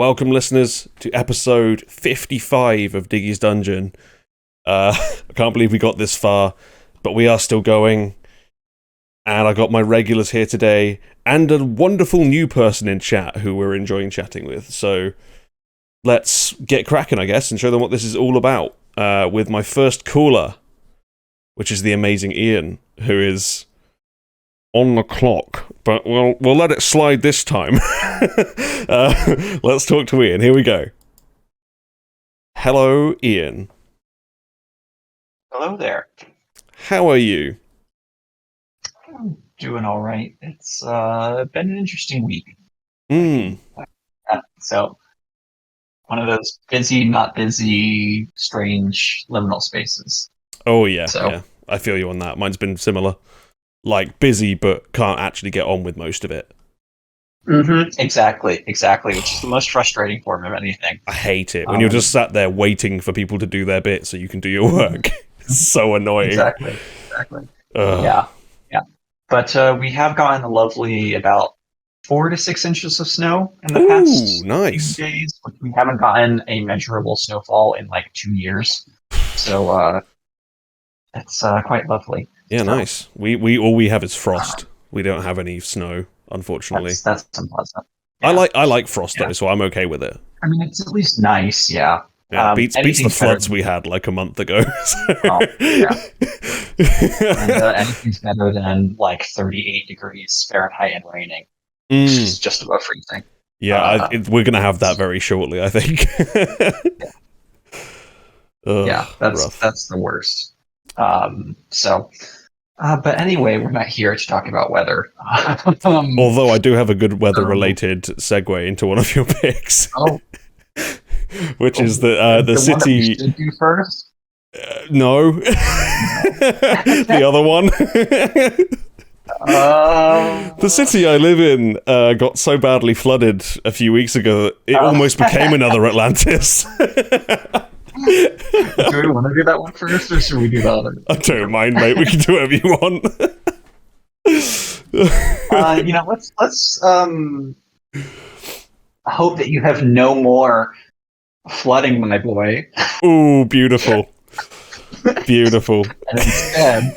Welcome, listeners, to episode 55 of Diggy's Dungeon. I can't believe we got this far, but we are still going. And I got my regulars here today, and a wonderful new person in chat who we're enjoying chatting with. So let's get cracking, I guess, and show them what this is all about. With my first caller, which is the amazing Ian, who is on the clock, but we'll let it slide this time. Let's talk to Ian. Here we go. Hello, Ian. Hello there. How are you? I'm doing all right. It's been an interesting week. So, one of those busy, not busy, strange liminal spaces. Oh, yeah. I feel you on that. Mine's been similar. Like, busy, but can't actually get on with most of it. Exactly, which is the most frustrating form of anything. I hate it. When you're just sat there waiting for people to do their bit so you can do your work. It's so annoying. Exactly. Yeah. But we have gotten a lovely about 4 to 6 inches of snow in the past nice. few days. We haven't gotten a measurable snowfall in like 2 years. So it's quite lovely. Yeah, nice. We all we have is frost. We don't have any snow, unfortunately. That's unpleasant. Yeah. I like frost though, so I'm okay with it. I mean, it's at least nice, yeah. Yeah, beats the floods we had like a month ago. Yeah. And anything's better than like 38 degrees Fahrenheit and raining. It's just above freezing. Yeah, we're gonna have that very shortly, I think. That's the worst. But anyway, we're not here to talk about weather. Although I do have a good weather-related segue into one of your picks. Which is the city. One that we should do first? No. The other one. The city I live in got so badly flooded a few weeks ago that it almost became another Atlantis. Do we want to do that one first, or should we do the other? I don't mind, mate. We can do whatever you want. Let's hope that you have no more flooding, my boy. Ooh, beautiful. Beautiful. And instead,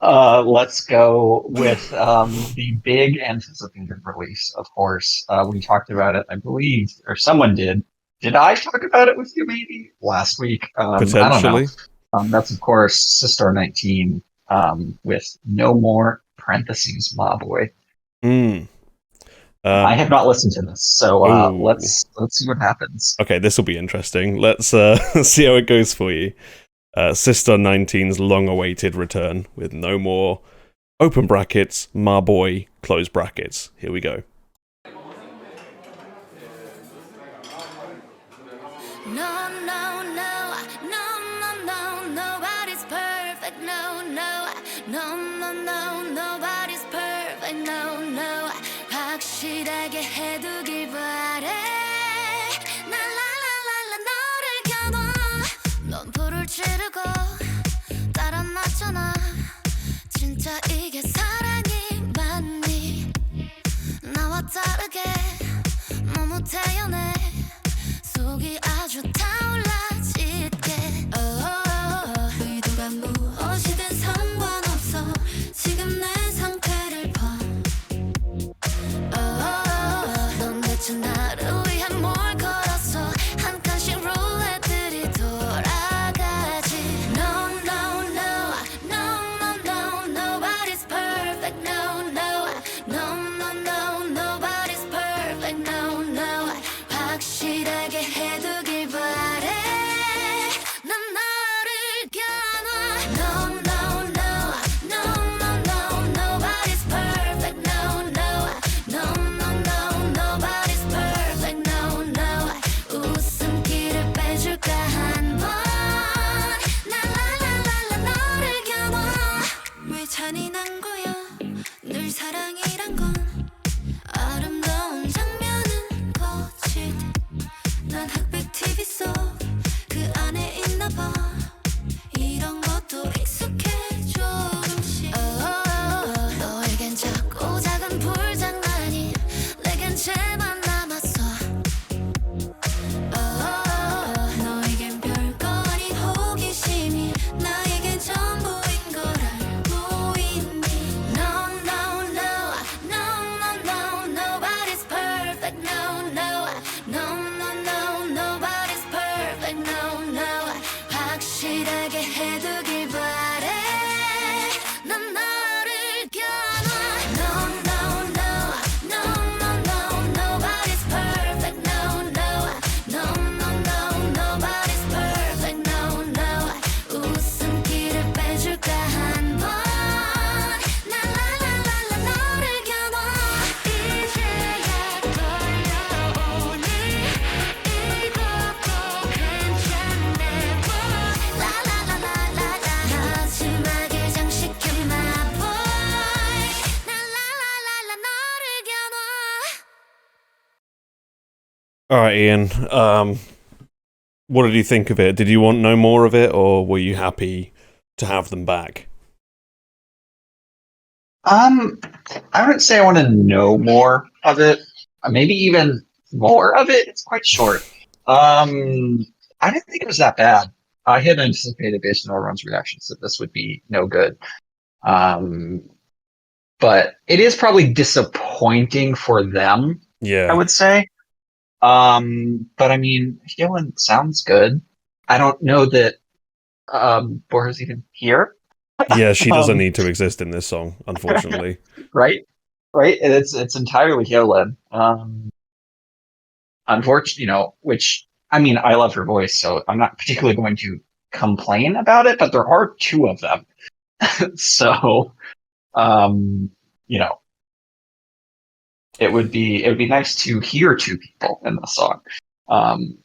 let's go with the big anticipated release, of course. We talked about it, I believe, or someone did. Did I talk about it with you maybe last week? Potentially. I don't know. That's, of course, SISTAR19 with no more parentheses, my boy. I have not listened to this, so let's see what happens. Okay, this will be interesting. Let's see how it goes for you. SISTAR19's long-awaited return with no more open brackets, my boy, close brackets. Here we go. Nobody's perfect, nobody's perfect, no. 확실하게 해두길 바래. 랄랄랄랄라 너를 겨눠. 넌 불을 지르고 따라 놨잖아. 진짜 이게 사랑이 맞니? 나와 다르게 너무 태연해. 속이 아주 타올라 짙게. 의도가 무엇이든 상관없어. 지금 All right, Ian. What did you think of it? Did you want no more of it, or were you happy to have them back? I wouldn't say I want to know more of it. Maybe even more of it. It's quite short. I didn't think it was that bad. I had anticipated based on everyone's reactions that this would be no good. But it is probably disappointing for them, I Yeah. would say. But I mean, Helen sounds good. I don't know that Bora's even here. Yeah, she doesn't Um, need to exist in this song, unfortunately. right? Right? And it's entirely Helen. Unfortunately, which I mean, I love her voice, so I'm not particularly going to complain about it, but there are two of them. So, um, you know, it would be nice to hear two people in the song. Um,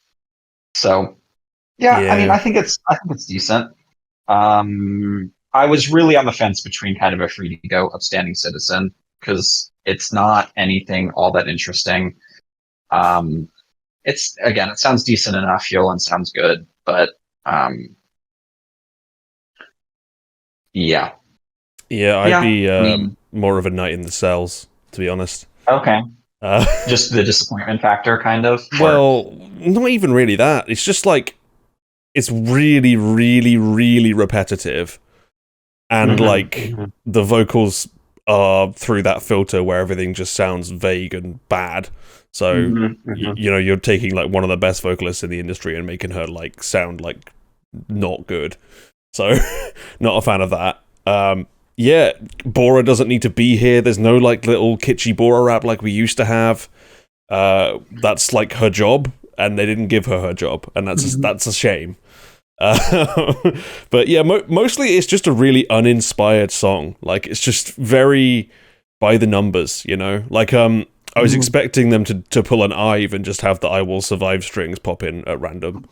so yeah, I mean, Yeah. I think it's decent. I was really on the fence between kind of a free to go upstanding citizen because it's not anything all that interesting. Um, it's again, it sounds decent enough. Yolan sounds good, but um, yeah, Yeah, I'd yeah. be I mean, more of a knight in the cells, to be honest. okay, Uh, just the disappointment factor, kind of, or well, not even really that. It's just like, it's really, really, really repetitive. And Mhm, like, the vocals are through that filter where everything just sounds vague and bad. So, mhm, mhm. you're taking like one of the best vocalists in the industry and making her like sound like not good. So, not a fan of that. Yeah, Bora doesn't need to be here. There's no like little kitschy Bora rap like we used to have. That's like her job, and they didn't give her job, and Mhm. that's a shame. Uh, but yeah, mostly it's just a really uninspired song. Like it's just very by the numbers, you know. Like I was Mhm. expecting them to pull an Ive and just have the "I will survive" strings pop in at random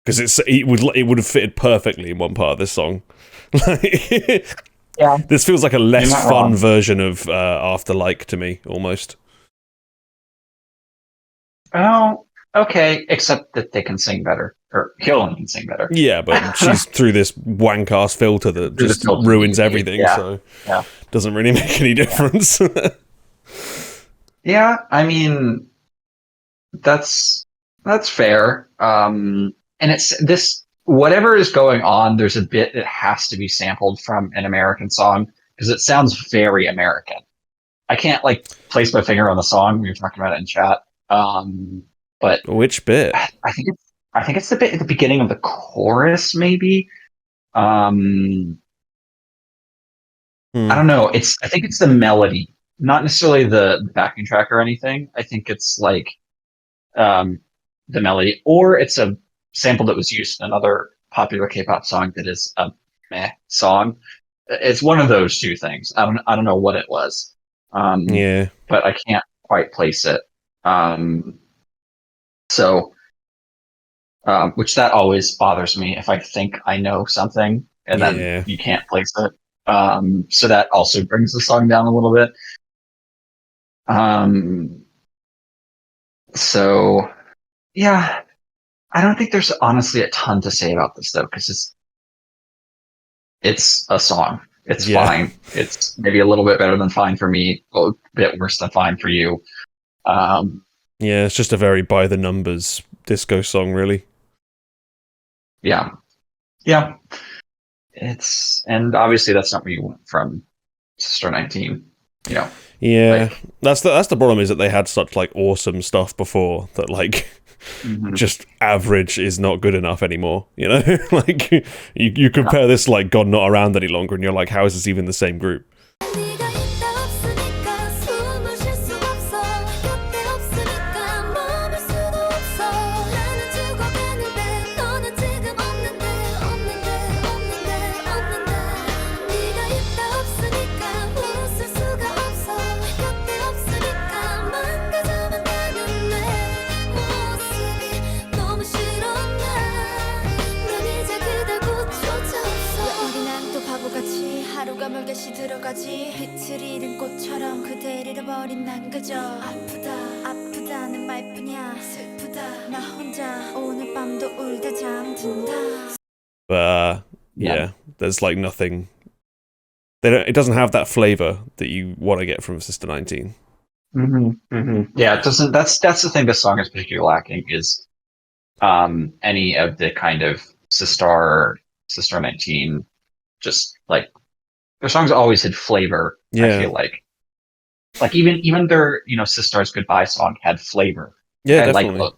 because it would have fitted perfectly in one part of this song. Like, Yeah, this feels like a you're less not fun wrong. version of After Like to me, almost. Oh, okay, except that they can sing better, or Helen can sing better. Yeah, but she's through this wank ass filter that Through the just filter that you ruins need. everything, Yeah, so yeah, doesn't really make any yeah. difference. Yeah, I mean, that's fair. And it's this whatever is going on. There's a bit that has to be sampled from an American song because it sounds very American. I can't like place my finger on the song. We were talking about it in chat. But Which bit? I think it's the bit at the beginning of the chorus, maybe. Um, I Hmm. don't know. I think it's the melody, not necessarily the backing track or anything. I think it's like um, the melody, or it's a sample that was used in another popular K-pop song that is a meh song. It's one of those two things. I don't know what it was, Yeah. but I can't quite place it. So, which that always bothers me if I think I know something and then Yeah. you can't place it. So that also brings the song down a little bit. Um, so yeah, I don't think there's honestly a ton to say about this though, because it's a song. It's Yeah. fine. It's maybe a little bit better than fine for me, a bit worse than fine for you. Um, Yeah, it's just a very by the numbers disco song, really. yeah, yeah. And obviously that's not what you want from Sister19. You know, Yeah. like That's the problem, is that they had such like awesome stuff before that like mhm, just average is not good enough anymore, you know? Like you yeah. compare this to like God Not Around Any Longer and you're like, how is this even the same group? 네가 있다 없으니까 숨을 쉴 수 없어 곁에 없으니까 머물 수도 없어 나는 죽어가는데 너는 지금 없는데 없는데 없는데 없는데 네가 있다 없으니까 웃을 수가 없어 곁에 없으니까 망가져만 가는 내 모습이 너무 싫어 난 이제 그대고조차 없어 왜 우리 난 또 바보같이 하루가 멀게씩 들어가지 빛을 잃은 꽃처럼 그댈 잃어버린 난 그저 아프다 아프다는 기쁘냐 슬프다 나 혼자 오늘 밤도 울다 잠든다. But yeah, there's like nothing. It doesn't have that flavor that you want to get from Sister19. Yeah, it doesn't. That's the thing. This song is particularly lacking is any of the kind of Sister19. Just like their songs always had flavor. Yeah. I feel like even their Sistar's Goodbye song had flavor. Yeah, I definitely. like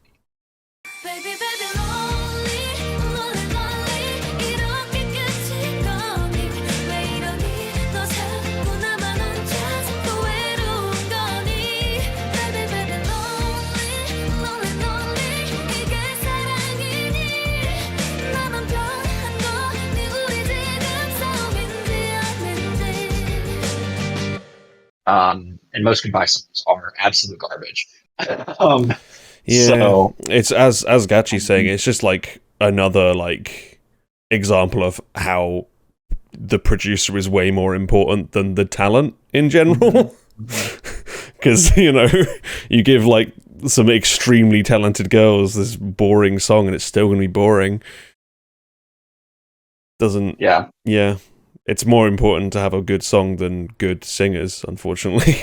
Baby baby lonely lonely lonely 이렇게 끝인 거니 왜 이러니 너 자꾸 나만 혼자서 또 외로운 거니 Baby baby lonely lonely lonely 이게 사랑이니 나만 변한 거니 우리 지금 싸움인지 아닌지. and most Goodbye songs are absolute garbage. Yeah, so, it's as Gachi's saying, it's just like another like example of how the producer is way more important than the talent in general. Because you give like some extremely talented girls this boring song, and it's still gonna be boring. Doesn't yeah. It's more important to have a good song than good singers, unfortunately.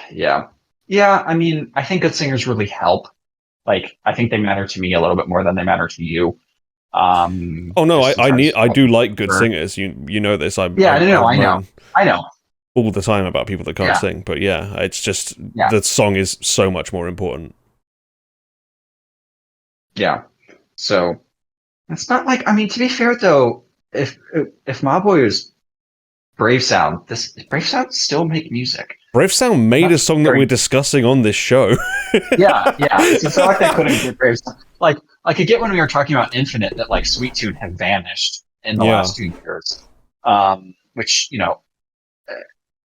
Yeah. I mean, I think good singers really help. Like, I think they matter to me a little bit more than they matter to you. Oh no, I do like good singers. You know this. I know all the time about people that can't sing. But yeah, it's just the song is so much more important. Yeah. So it's not like, I mean, to be fair though, if My Boy is Brave Sound, Brave Sound still make music. Brave Sound made a song that we're discussing on this show. yeah. It's not like they couldn't get Brave Sound. Like I get when we were talking about Infinite that like Sweet Tune have vanished in the last 2 years. Which,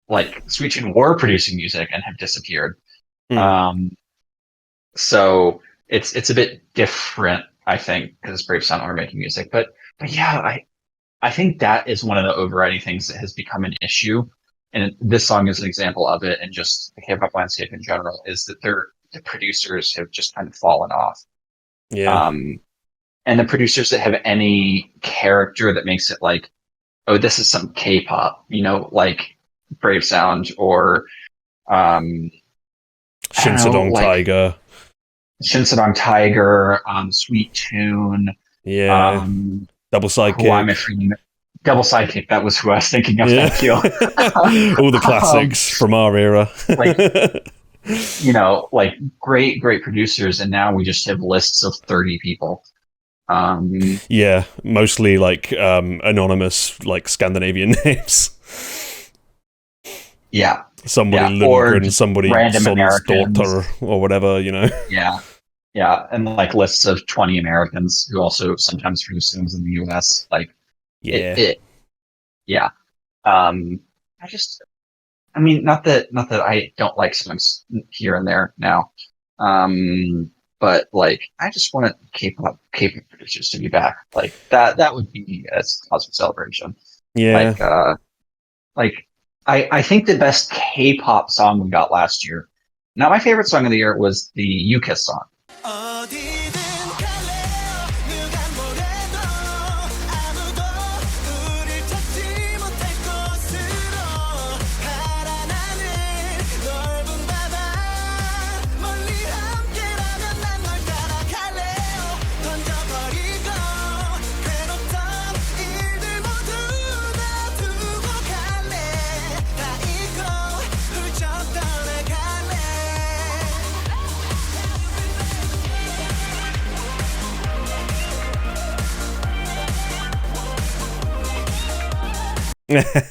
like Sweet Tune were producing music and have disappeared. So it's a bit different, I think, because Brave Sound are making music. But yeah, I think that is one of the overriding things that has become an issue. And this song is an example of it, and just the K-pop landscape in general, is that the producers have just kind of fallen off. Yeah. And the producers that have any character that makes it like, oh, this is some K-pop, like Brave Sound or Shinsadong Tiger. Shinsadong Tiger, Sweet Tune. Yeah. Double Sidekick. Double Sidekick, that was who I was thinking of. Thank you. All the classics from our era. Like great producers, and now we just have lists of 30 people. Yeah, mostly like anonymous, like Scandinavian names. Yeah. Somebody Lundgren, somebody son's daughter, or whatever, Yeah, and like lists of 20 Americans who also sometimes produce songs in the US. Like, I mean, not that I don't like songs here and there now, but like I just want K-pop producers to be back. Like that would be a cause for celebration. Yeah. Like I think the best K-pop song we got last year. Not my favorite song of the year was the U-Kiss song.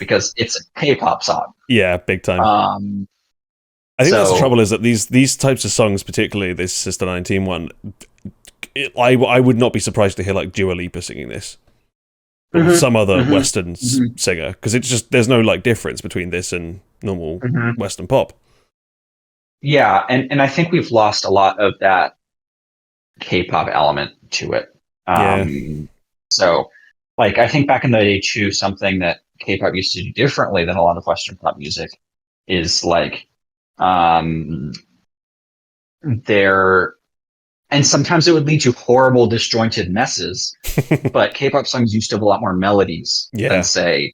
Because it's a K-pop song. Yeah, big time. I think that's the trouble, is that these types of songs, particularly this Sister19 one, I would not be surprised to hear like Dua Lipa singing this. Or some other Western singer, because it's just, there's no like difference between this and normal Western pop. Yeah, and I think we've lost a lot of that K-pop element to it. So, like, I think back in the day too, something that K-pop used to do differently than a lot of Western pop music is like they're, and sometimes it would lead to horrible disjointed messes, but K-pop songs used to have a lot more melodies than, say,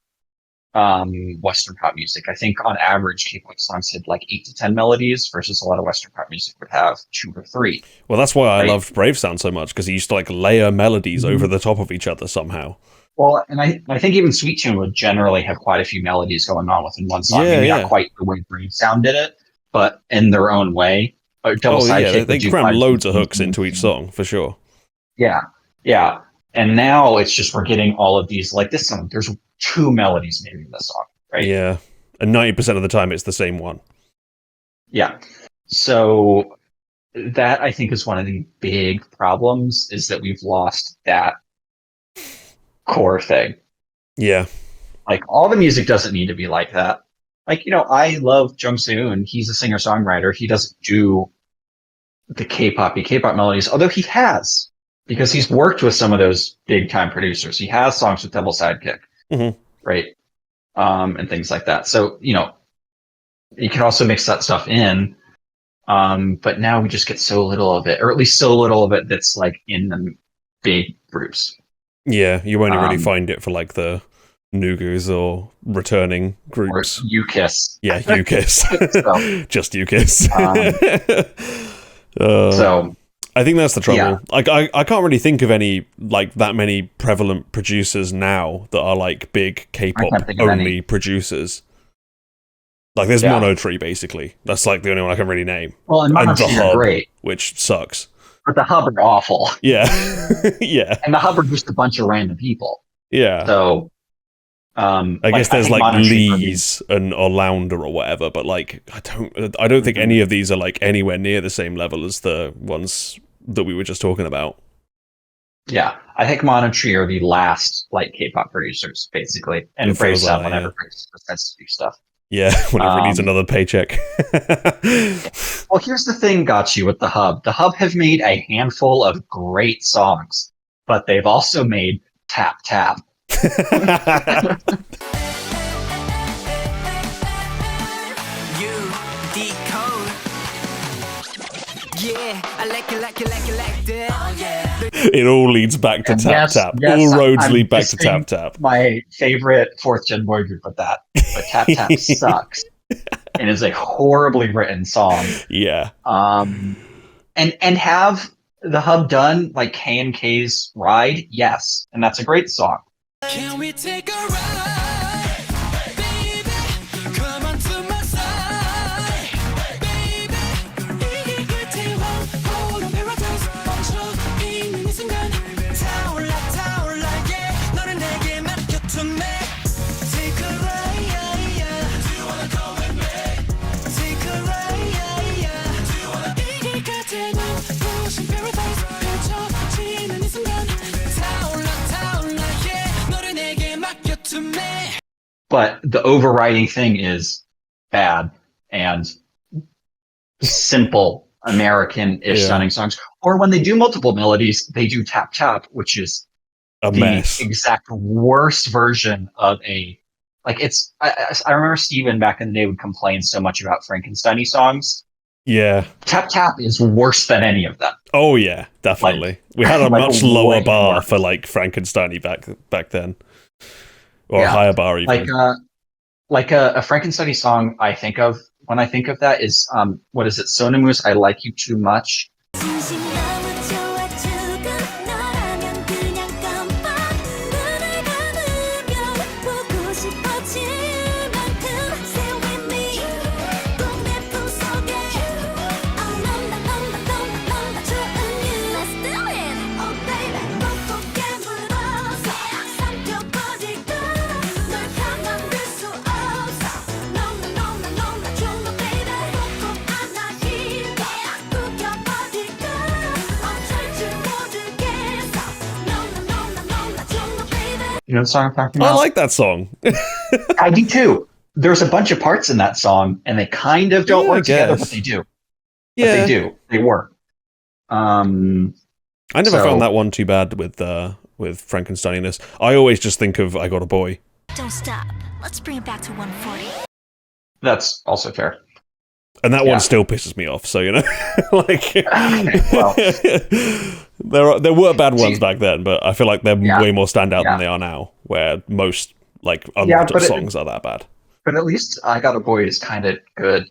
Western pop music. I think on average, K-pop songs had like 8 to 10 melodies versus a lot of Western pop music would have 2 or 3. Well, that's why I loved Brave Sound so much, because he used to like layer melodies over the top of each other somehow. Well, and I think even Sweet Tune would generally have quite a few melodies going on within one song. Yeah, Maybe not quite the way Brave Sound did it, but in their own way. Double Sidekick they cram loads of hooks into each song, for sure. Yeah, yeah. And now it's just we're getting all of these, like this song, there's 2 melodies maybe in this song, right? Yeah, and 90% of the time it's the same one. Yeah. So that, I think, is one of the big problems, is that we've lost that core thing. Yeah. Like, all the music doesn't need to be like that. Like, you know, I love Jung Seun. He's a singer-songwriter. He doesn't do the K-pop melodies, although he has, because he's worked with some of those big-time producers. He has songs with Double Sidekick, right? And things like that. So, you know, you can also mix that stuff in, but now we just get so little of it, or at least so little of it that's like in the big groups. Yeah, you only really find it for like the Nugus or returning groups. Or UKISS. Yeah, UKISS. Just UKISS. So I think that's the trouble. Yeah. Like I can't really think of any like that many prevalent producers now that are like big K-pop only producers. Like there's Mono Tree basically. That's like the only one I can really name. Well, and Mono Tree are great, which sucks. But the Hub are awful. Yeah, yeah. And the Hub are just a bunch of random people. Yeah. So. I guess there's like Lee's and Orlando or whatever, but like I don't think any of these are like anywhere near the same level as the ones that we were just talking about. Yeah, I think Mono Tree are the last like K-pop producers, basically, and Brave Sound whenever Brave decides to do stuff. Yeah, whenever it needs another paycheck. Well, here's the thing, Gachi, with the Hub. The Hub have made a handful of great songs, but they've also made Tap Tap. You decode. Yeah, I like that. Oh, yeah. It all leads back to Tap Tap. All roads lead back to Tap Tap. My favorite 4th gen boy group with that, but Tap Tap sucks and is a horribly written song. Yeah. And have the Hub done like K&K's Ride? Yes, and that's a great song. Can we take a ride, baby? Come on to my side, baby. 이 끝에 hold paradise 멈춰 있는 이 순간 타올라 yeah. 너는 내게 맡겨 to me. Take a ride, do you wanna go with me? Take a ride, do you wanna 이 끝에 pushing paradise 펼쳐지는 이 순간 타올라 yeah. But the overriding thing is bad and simple American-ish sounding songs. Or when they do multiple melodies, they do Tap Tap, which is a mess. Exact worst version of a like it's. I remember Steven back in the day would complain so much about Frankenstein-y songs. Yeah, Tap Tap is worse than any of them. Oh yeah, definitely. Like, we had a much lower bar for like Frankenstein-y back then. Or a higher bar even. Like a Frankenstein song I think of when I think of that is what is it? Sonamu's I Like You Too Much. You know the song I'm talking about? I like that song. I do too. There's a bunch of parts in that song, and they kind of don't work together, but they do. Yeah, but they do. They work. I never found that one too bad with Frankensteininess. I always just think of I Got a Boy. Don't stop. Let's bring it back to 140. That's also fair. And that Yeah. one still pisses me off. So like, Well, there were bad ones back then, but I feel like they're Yeah. way more standout Yeah. than they are now. Where most like a Yeah, lot of but songs are that bad. but at least I Got a Boy is kind of good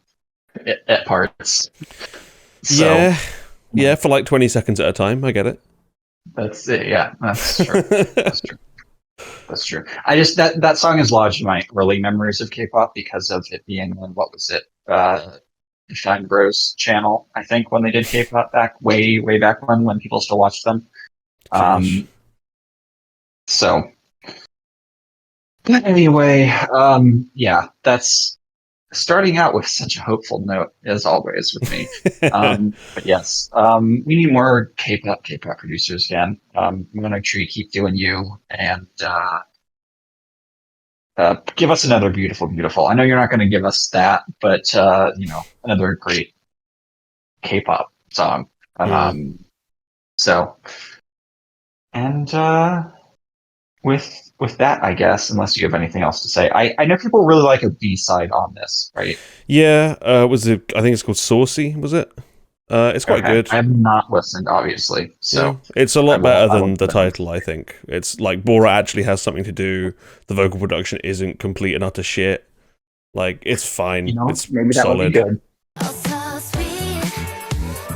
at parts. So Yeah, for like 20 seconds at a time. I get it. that's it. Yeah, that's true. That's true. That's true. I just that song is lodged in my early memories of K-pop because of it being on, what was it? The Shine Bros channel, I think, when they did K-pop back way back when people still watched them. Gosh. So, but anyway, yeah, that's starting out with such a hopeful note as always with me. But yes, we need more K-pop producers again. I'm gonna make sure you keep doing you and give us another beautiful. I know you're not going to give us that, but another great K-pop song. So, and with that, I guess, unless you have anything else to say, I know people really like a B-side on this, right? Yeah, was it? I think it's called Saucy. Was it? It's quite Okay. good. I have not listened, obviously, so Yeah. It's a lot I better will than the listen. title. I think it's like Bora actually has something to do. The vocal production isn't complete and utter shit. Like it's fine. It's maybe that solid. would be good. Oh so sweet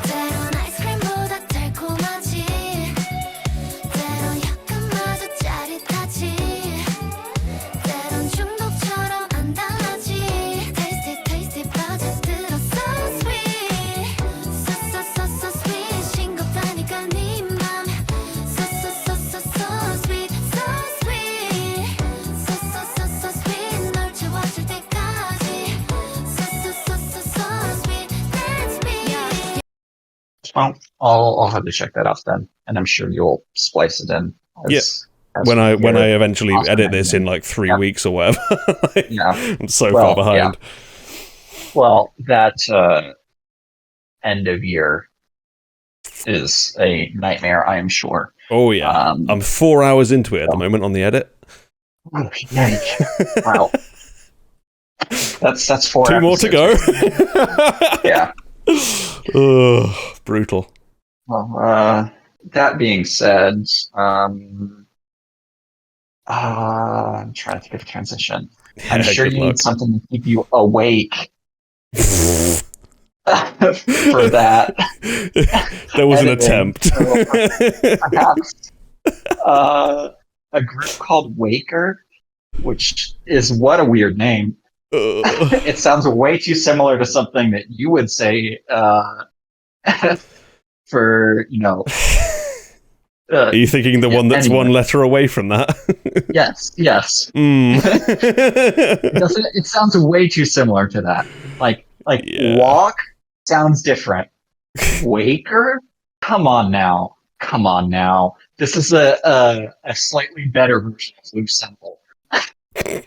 때론 아이스크림보다 달콤하지 때론 약간마저 짜릿하지 때론 중독처럼 안 달라지 Tasty 빠져들어 so sweet so sweet 싱겁다니까 네 맘 so sweet so sweet 널 채워줄 때까지 so sweet that's me. Well, I'll have to check that out then, and I'm sure you'll splice it in. As When I your eventually awesome edit this in editing. like 3 Yeah. weeks or whatever, like, Yeah. I'm so Well, far behind. Well, that end of year is a nightmare, I am sure. Oh yeah, I'm 4 hours into it at the moment on the edit. Oh, yikes. Wow. That's 4 2 more to go. episodes. Yeah. Ugh, brutal. Well, that being said, I'm trying to think of a transition. I'm Yeah, sure good you luck. need something to keep you awake for that. There was an Editing. attempt. Perhaps a group called WAKER, which is what a weird name. It sounds way too similar to something that you would say for, Are you thinking the one that's anyway. one letter away from that? Yes. Mm. It sounds way too similar to that. Like Yeah. walk sounds different. Waker? Come on now. This is a slightly better version of Loose Simple.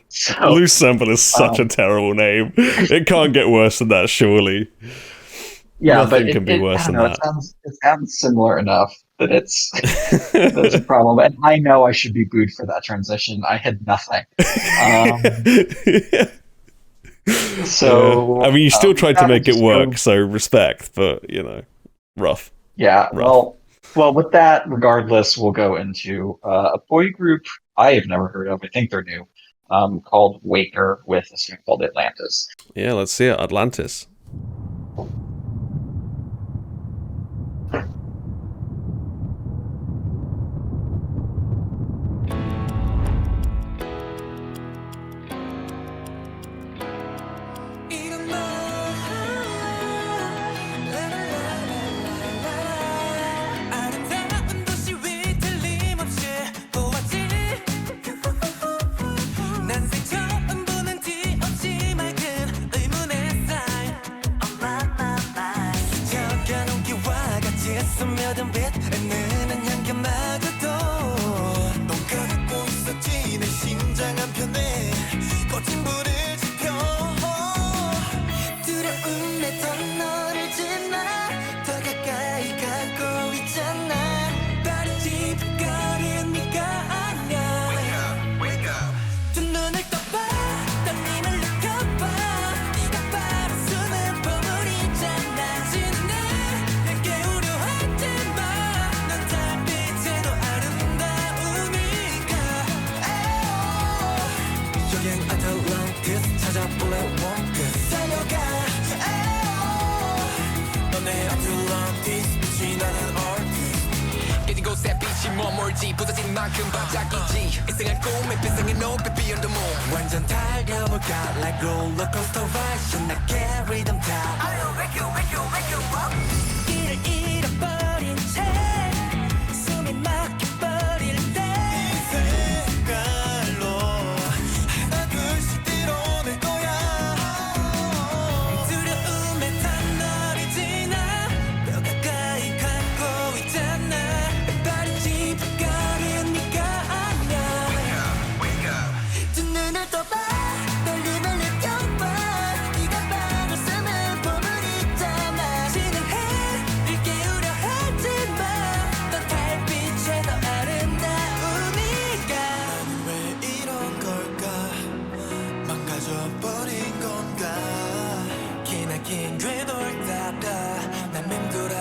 So, Loose Sample is such a terrible name. It can't get worse than that, surely. yeah, Nothing but can be worse I don't than know, that. It sounds similar enough that there's a problem. And I know I should be booed for that transition. I had nothing. So I mean, you still tried to that make would it just work, go- so respect, but rough. Yeah, Rough. well, with that, regardless, we'll go into a boy group I have never heard of. I think they're new, called WAKER with a song called Atlantis. Yeah, let's see it. Atlantis. 아름다운 도시 위 틀림없이 보았지 난 처음 보는 티 없이 맑은 의문의 사인 적여놓기와 같이 스며든 빛 은은한 향기마저도 녹아듣고 있었지 내 심장 한편에 꺼진 불을 지펴 두려움에 더 너를 지나 더 가까이 가고 있잖아 빠른 집거리는 네가 아냐 두 눈을 떠봐 떨림을 느껴봐 네가 바로 숨은 봄을 혹시 머물지 부서진 만큼 반짝이지 이상한 꿈에 비상의 높이 beyond the moon 완전 달려볼까 like rollercoaster ride 신나게 rhythm 타고 wake you wake you wake you up 길을 잃어버린 채 숨이 막혀버릴 때 이 색깔로 하나 둘씩 드러낼 거야 두려움에 탄 너를 지나 더 가까이 가고 있잖아 발이 찌푸거리는 네가 아니야 두 눈을 떠봐 떨림을 느껴봐 네가 바로 쓰는 봄을 있잖아 진행해 일 깨우려 하지마 넌 달빛에 더 아름다우니까 나는 왜 이런 걸까 망가져버린 건가 기나긴 궤도를 따라 난 맴돌아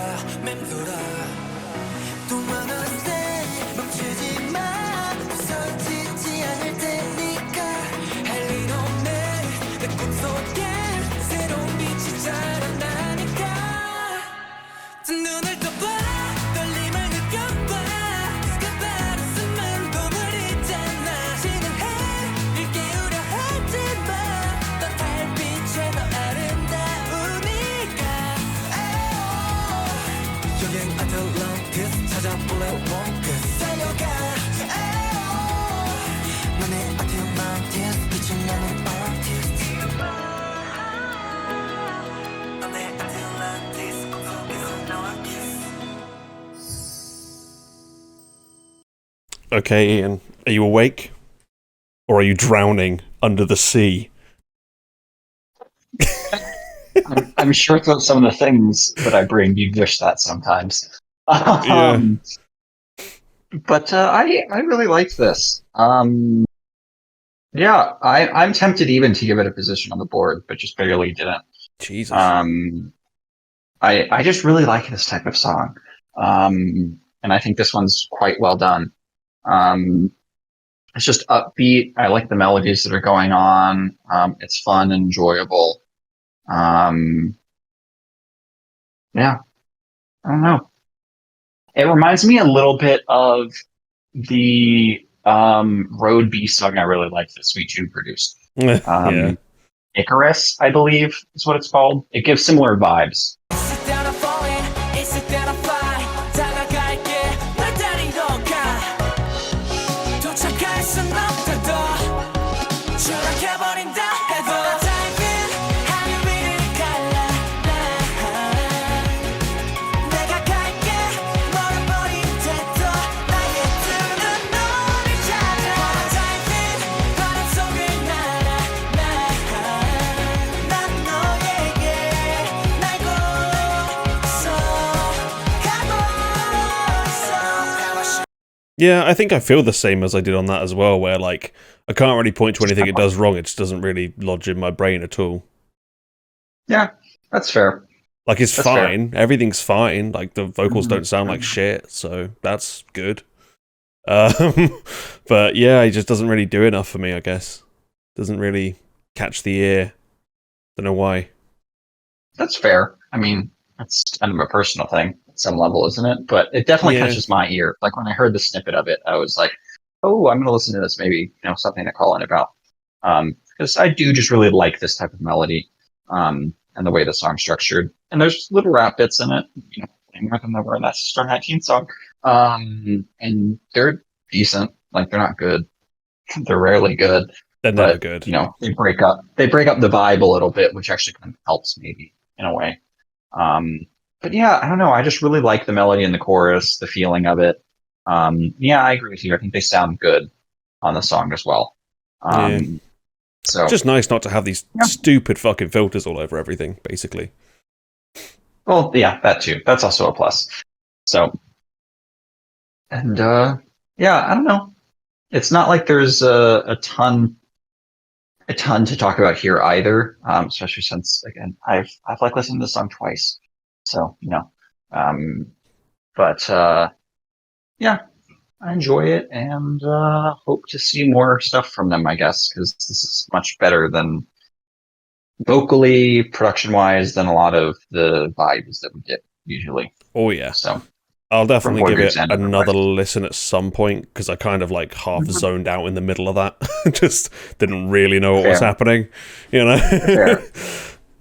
Don't wanna stay 멈추지 마 서지지 않을 테니까 할 일 없네 내 꿈속에 새로운 빛이 자라나니까 두 눈을 떠봐 떨림을 느껴봐 그 바로 숨은 봄을 있잖아 진행해 일 깨우려 하지마 넌 달빛에 더 아름다우니까 여긴 Atlantis 찾아볼래 원끝 달려가 너네 Atlantis 빛이 나는 artist 너네 Atlantis 꿈속에서 나와 kiss Okay, Ian, are you awake? Or are you drowning under the sea? I'm sure that some of the things that I bring, you'd wish that sometimes. Yeah. But I really like this. Yeah, I'm tempted even to give it a position on the board, but just barely didn't. Jesus. I just really like this type of song. And I think this one's quite well done. It's just upbeat. I like the melodies that are going on. It's fun and enjoyable. Yeah, I don't know. It reminds me a little bit of the Road B song I really like that Sweet June produced. Yeah. Icarus, I believe is what it's called. It gives similar vibes. 있을 때나 falling 있을 때나 fly 다가갈게 널 데리러 가 도착할 순 없다도 추락해버린다 해도 Dive in 하늘 위를 갈라 내가 갈게 멀어버린 태도 나의 뜨는 너를 찾아 Dive in 바람 속을 날아 난 너에게 날고 있어 가고 있어 Yeah, I think I feel the same as I did on that as well, where, like, I can't really point to anything it does wrong, it just doesn't really lodge in my brain at all. Yeah, that's fair. Like, it's That's fair. fine, everything's fine, like, the vocals Mhm. don't sound like shit, so that's good. But yeah, it just doesn't really do enough for me, I guess. Doesn't really catch the ear. Don't know why. That's fair. I mean, that's kind of a personal thing at some level, isn't it? But it definitely Yeah. catches my ear. Like when I heard the snippet of it, I was like, "Oh, I'm going to listen to this. Maybe something to call in about." Because I do just really like this type of melody, and the way the song's structured. And there's little rap bits in it, more than there were in that SISTAR19 song. And they're decent. Like they're not good. They're rarely good. They're never But good. they break up the vibe a little bit, which actually kind of helps maybe in a way. But yeah, I don't know. I just really like the melody and the chorus, the feeling of it. Yeah, I agree with you. I think they sound good on the song as well. So Just nice not to have these Yeah. stupid fucking filters all over everything, basically. well, yeah, that too. That's also a plus. So, and yeah, I don't know. It's not like there's a ton to talk about here either. Especially since again, I've like listened to the song twice. So but yeah, I enjoy it and hope to see more stuff from them. I guess because this is much better than vocally, production wise, than a lot of the vibes that we get usually. Oh yeah. So I'll definitely boy give groups it and another otherwise. listen at some point because I kind of like half zoned out in the middle of that. Just didn't really know what was Fair. happening, you know. Fair.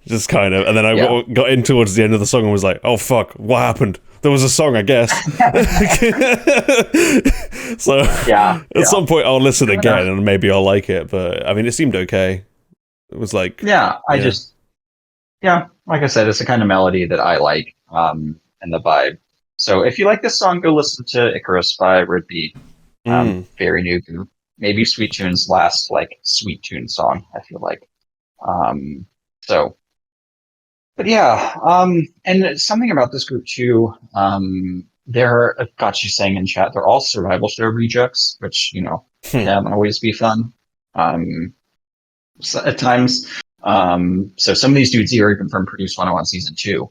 Just kind of, and then I Yeah. got in towards the end of the song and was like, "Oh fuck, what happened?" There was a song, I guess. So Yeah. at some point I'll listen Fair again enough. and maybe I'll like it. But I mean, it seemed okay. It was like, Yeah. Yeah. Yeah, like I said, it's the kind of melody that I like, and the vibe. So if you like this song, go listen to Icarus by Ridby. Very new. Maybe Sweet Tune's last like Sweet Tune song, I feel like. So but yeah, and something about this group too, they're, I've got you saying in chat, they're all survival show rejects, which, can always be fun. At times. So some of these dudes here are even from Produce 101 season 2.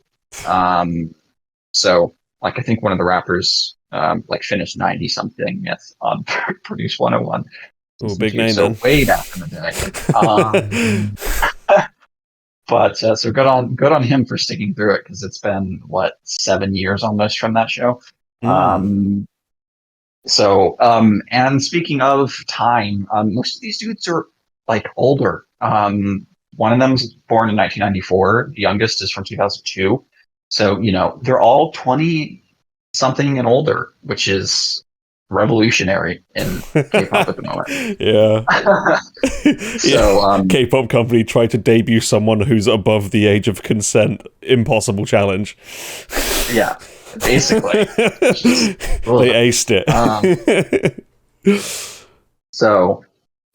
So like I think one of the rappers like finished 90 something on Produce 101 Ooh, season big 2, name so then. way back in the day. But so good on him for sticking through it, because it's been 7 years almost from that show. And speaking of time, most of these dudes are like older. One of them's born in 1994. The youngest is from 2002. So, they're all 20 something and older, which is revolutionary in K-pop at the moment. Yeah. So, K-pop company tried to debut someone who's above the age of consent. Impossible challenge. yeah, basically. They aced it. So,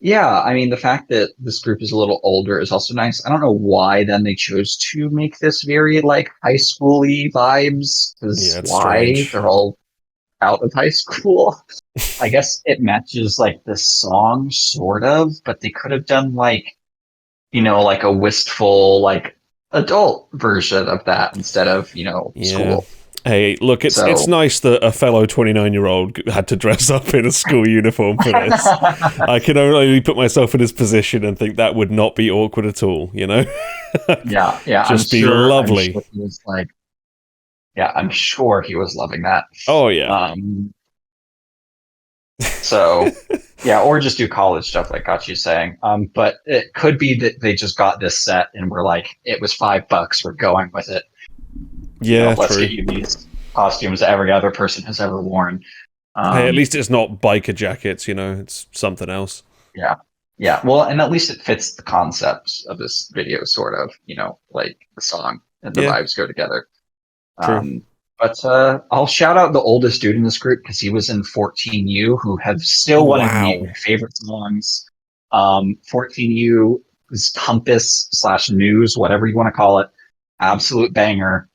yeah, I mean, the fact that this group is a little older is also nice. I don't know why then they chose to make this very like high school-y vibes, because Yeah, it's why? strange. They're all out of high school. I guess it matches like the song sort of, but they could have done like, like a wistful like adult version of that instead of, Yeah. school. Hey, look, it's So- nice that a fellow 29-year-old had to dress up in a school uniform for this. I can only put myself in his position and think that would not be awkward at all, Yeah. Just be lovely. I'm sure he was like, yeah, I'm sure he was loving that. Oh, yeah. So, yeah, or just do college stuff like Gachi's saying. But it could be that they just got this set and were like, it was $5, we're going with it. Yeah, Let's true. get you these costumes that every other person has ever worn. Hey, at least it's not biker jackets, it's something else. Yeah, well, and at least it fits the concept of this video, sort of, like the song and the vibes go together. True. But I'll shout out the oldest dude in this group, because he was in 14U, who have still one of my favorite songs. 14U is Compass / News, whatever you want to call it. Absolute banger.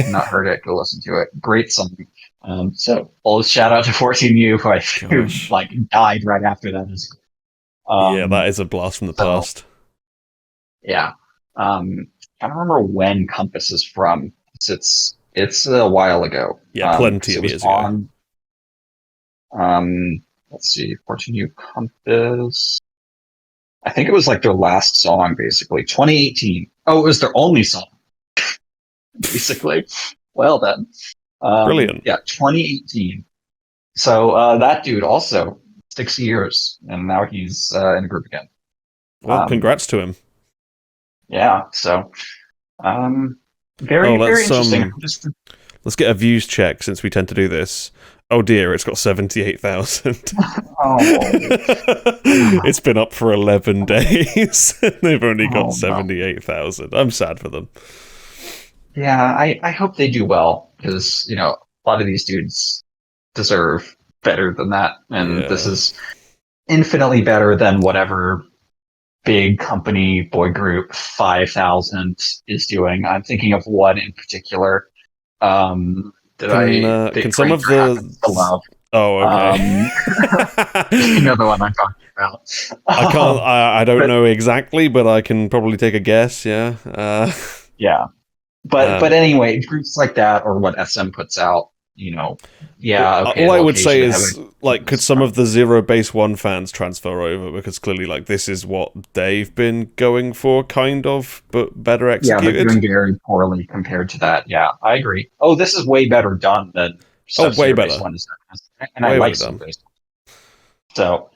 Not heard it, go listen to it. Great song. So I'll shout out to 14U, who like died right after that. Yeah, that is a blast from the past. Yeah. I don't remember when Compass is from. It's a while ago. Yeah, plenty of years ago. Let's see, 14U Compass. I think it was like their last song, basically. 2018. Oh, it was their only song. Basically. Well then. Brilliant. Yeah, 2018. So that dude also 6 years, and now he's in a group again. Well, congrats to him. Yeah, so very interesting. Let's get a views check, since we tend to do this. Oh dear, it's got 78,000. Oh. It's been up for 11 days. They've only got 78,000. I'm sad for them. Yeah, I hope they do well, because, a lot of these dudes deserve better than that. And this is infinitely better than whatever big company boy group 5,000 is doing. I'm thinking of one in particular. Can some of the Oh, okay. You know the one I'm talking about. I can't. I don't know exactly, but I can probably take a guess. Yeah. Yeah, but anyway, groups like that or what SM puts out, yeah, okay. All I they'll would say occasionally is, have like, could some of the Zero Base One fans transfer over, because clearly, like, this is what they've been going for, kind of, but better Yeah, they're executed. doing very poorly compared to that. Yeah, I agree. Oh, this is way better done than stuff way Zero Base better. One is done. And I Way like better Zero done. Base One. So,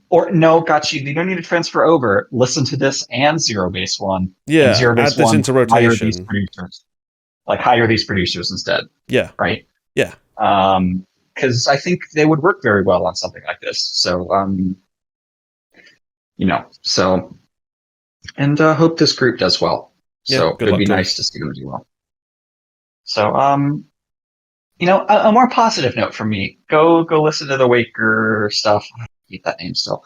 or no, got you. You don't need to transfer over. Listen to this and Zero Base One. And Yeah, Zero Base add this One, into hire these rotation. producers. Like, hire these producers instead. Yeah. Right? Yeah. Because I think they would work very well on something like this. So, and hope this group does well. Yeah, So good it'd luck be to 'em. nice to see them do well. So, a more positive note from me. Go listen to the WAKER stuff. I hate that name still.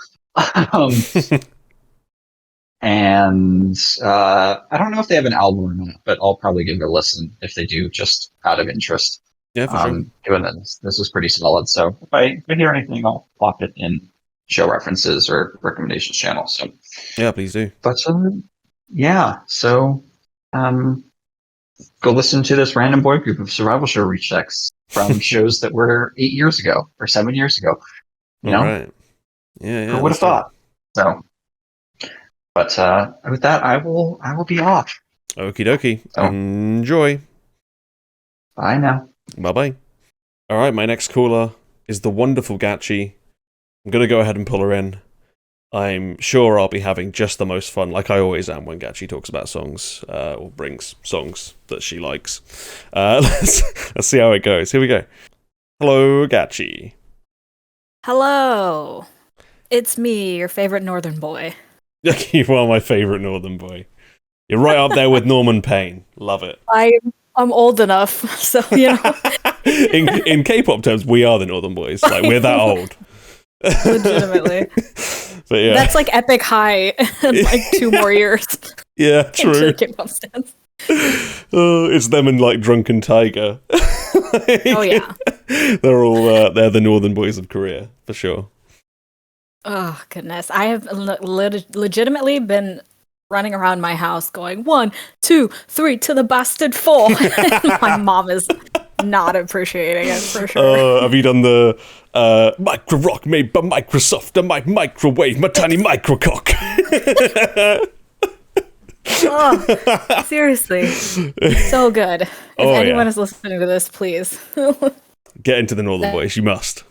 And I don't know if they have an album or not, but I'll probably give it a listen if they do, just out of interest. Yeah, for sure. Given that this was pretty solid. So if I hear anything, I'll plop it in show references or recommendations channel. So Yeah, please do. but yeah, so go listen to this random boy group of survival show rechecks from shows that were 8 years ago or 7 years ago. All right. Yeah. Who would have thought? So, but with that, I will be off. Okie dokie. So, enjoy. Bye now. Bye bye. All right, my next caller is the wonderful Gachi. I'm gonna go ahead and pull her in. I'm sure I'll be having just the most fun, like I always am when Gachi talks about songs, or brings songs that she likes. Let's see how it goes. Here we go. Hello, Gachi. Hello. It's me, your favorite northern boy. You are my favorite northern boy. You're right up there with Norman Payne. Love it. I'm old enough, so in K-pop terms, we are the northern boys. Like, we're that old. Legitimately. But yeah. That's like epic high in like 2 more years. Yeah, true. K-pop stands. It's them and like Drunken Tiger. Oh yeah. They're all they're the northern boys of Korea for sure. Oh goodness, I have legitimately been running around my house going 1, 2, 3 to the bastard 4. My mom is not appreciating it for sure. Have you done the micro rock made by Microsoft? My microwave, my tiny micro cock. Oh, seriously, so good. If anyone is listening to this, please get into the northern boys. You must.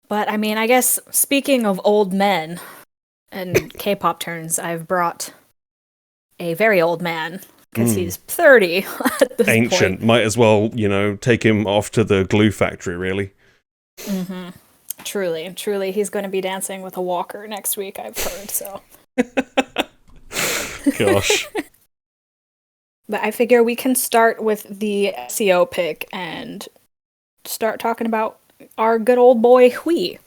But I mean, I guess speaking of old men and K-pop terms, I've brought a very old man because he's 30 at this Ancient. point. Might as well, take him off to the glue factory, really. Mm-hmm. Truly, he's going to be dancing with a walker next week, I've heard, so. Gosh. But I figure we can start with the SEO pick and start talking about our good old boy HUI.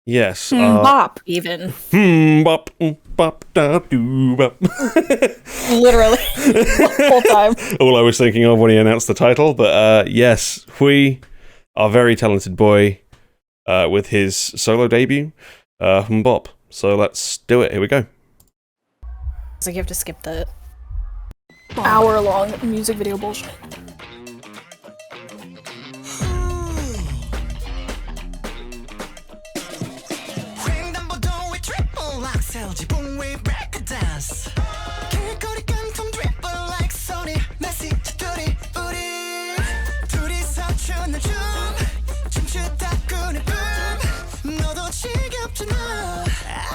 Yes. Bop, even. Bop, bop, da, doo, bop. Literally. The whole time. All I was thinking of when he announced the title. But yes, HUI, our very talented boy, with his solo debut, Bop. So let's do it. Here we go. So you have to skip the hour-long music video bullshit.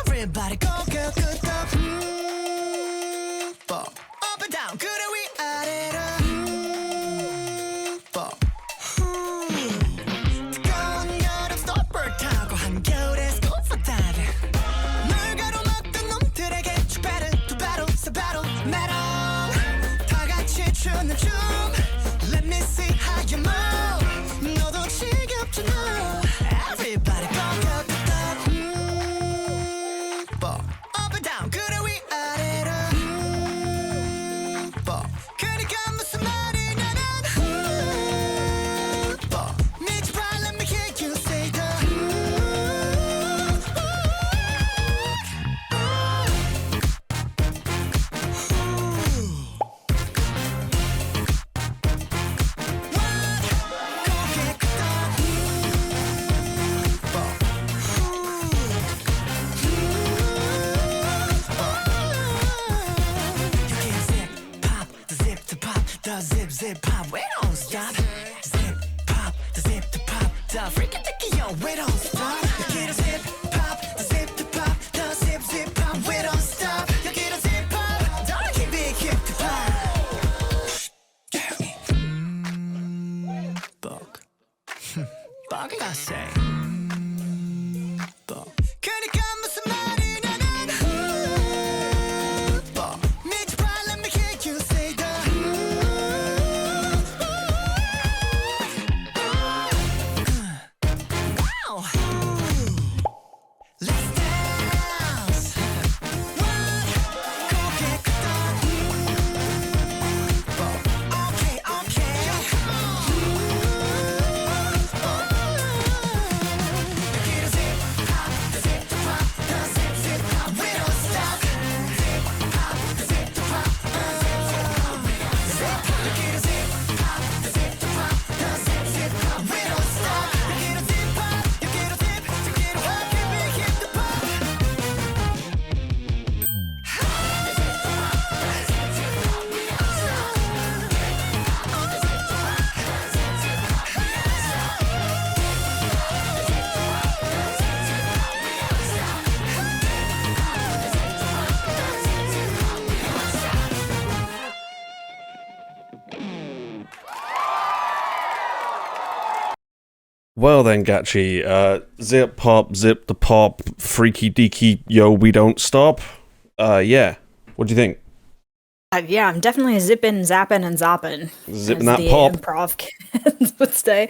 Everybody go, go, go, go. Up and down, good and we 아래로. 뜨거운 여름 스토퍼 타고 한겨울에 스쿠버 다이빙. 물 가로막던 놈들에게 축배를 두 배로 zip pop, we don't stop. Zip pop, the zip to pop, the freaky dicky, yo, we don't stop. You get a zip pop, the zip to pop, the zip pop, we don't stop. You get a zip pop, don't keep it hip to pop. Fuck. Fuck I say. Fuck. 그러니까 무슨 말이냐면 fuck. Mitch Brown, let me hear you say the wow. Let's dance. What? 고개 끄덕. Okay, okay. Well then, Gachi, zip pop, zip the pop, freaky deaky, yo, we don't stop. Yeah. What do you think? Yeah, I'm definitely zipping, zapping, and zopping. Zipping as that the pop. improv kids would say.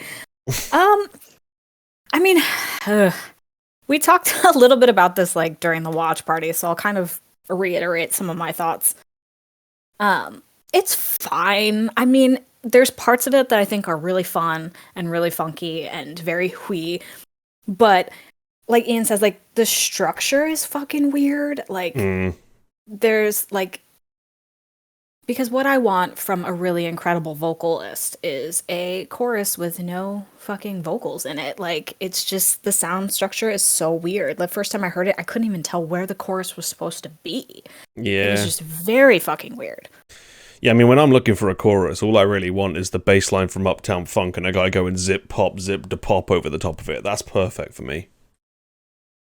I mean, we talked a little bit about this like during the watch party, so I'll kind of reiterate some of my thoughts. It's fine. I mean, there's parts of it that I think are really fun and really funky and very hui, but like Ian says, like the structure is fucking weird. Like there's like, because what I want from a really incredible vocalist is a chorus with no fucking vocals in it. Like, it's just, the sound structure is so weird. The first time I heard it, I couldn't even tell where the chorus was supposed to be. Yeah. It was just very fucking weird. Yeah, I mean, when I'm looking for a chorus, all I really want is the bass line from Uptown Funk and a guy going zip pop, zip to pop over the top of it. That's perfect for me.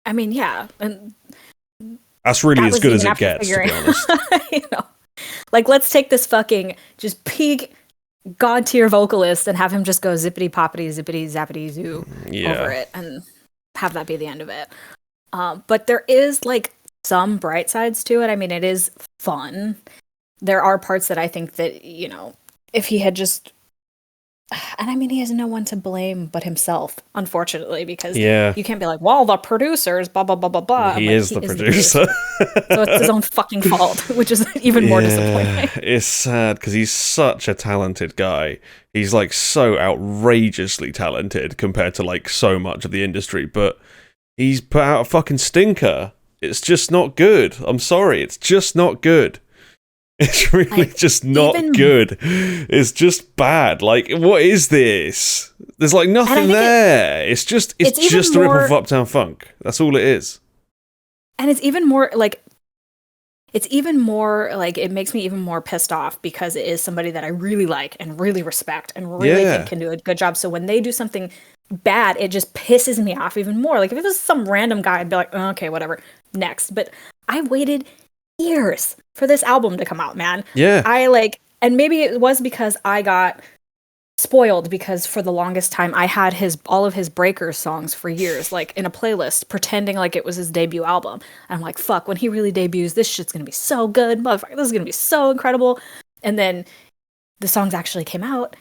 I mean, yeah. And that's really that as was good as even it after gets, to figuring- be honest. You know, like, let's take this fucking just peak god tier vocalist and have him just go zippity poppity, zippity zappity zoo over it and have that be the end of it. But there is like some bright sides to it. I mean, it is fun. There are parts that I think that, you know, if he had just, and I mean, he has no one to blame but himself, unfortunately, because you can't be like, well, the producers, blah, blah, blah, blah, blah. He is the producer. So it's his own fucking fault, which is even more disappointing. It's sad because he's such a talented guy. He's like so outrageously talented compared to like so much of the industry, but he's put out a fucking stinker. It's just not good. I'm sorry. It's just not good. It's really just not good. It's just bad. Like, what is this? There's like nothing there. It's just a rip-off of Uptown Funk. That's all it is. And it's even more like, it makes me even more pissed off because it is somebody that I really like and really respect and really think can do a good job. So when they do something bad, it just pisses me off even more. Like, if it was some random guy, I'd be like, oh, okay, whatever, next. But I waited years for this album to come out, man. Yeah. And maybe it was because I got spoiled, because for the longest time I had all of his Breakers songs for years, like in a playlist, pretending like it was his debut album. And I'm like, fuck, when he really debuts, this shit's gonna be so good, motherfucker, this is gonna be so incredible. And then the songs actually came out,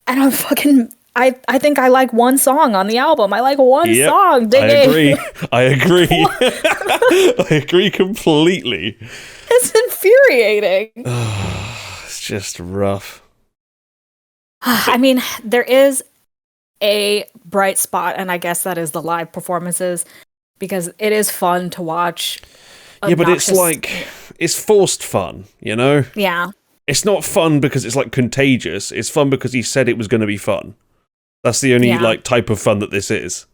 and I'm fucking, I think I like one song on the album. I like one song. Diggy. I agree. I agree completely. It's infuriating. It's just rough. I mean, there is a bright spot, and I guess that is the live performances, because it is fun to watch. Yeah, but it's like, it's forced fun, you know? Yeah. It's not fun because it's like contagious. It's fun because he said it was going to be fun. That's the only like type of fun that this is.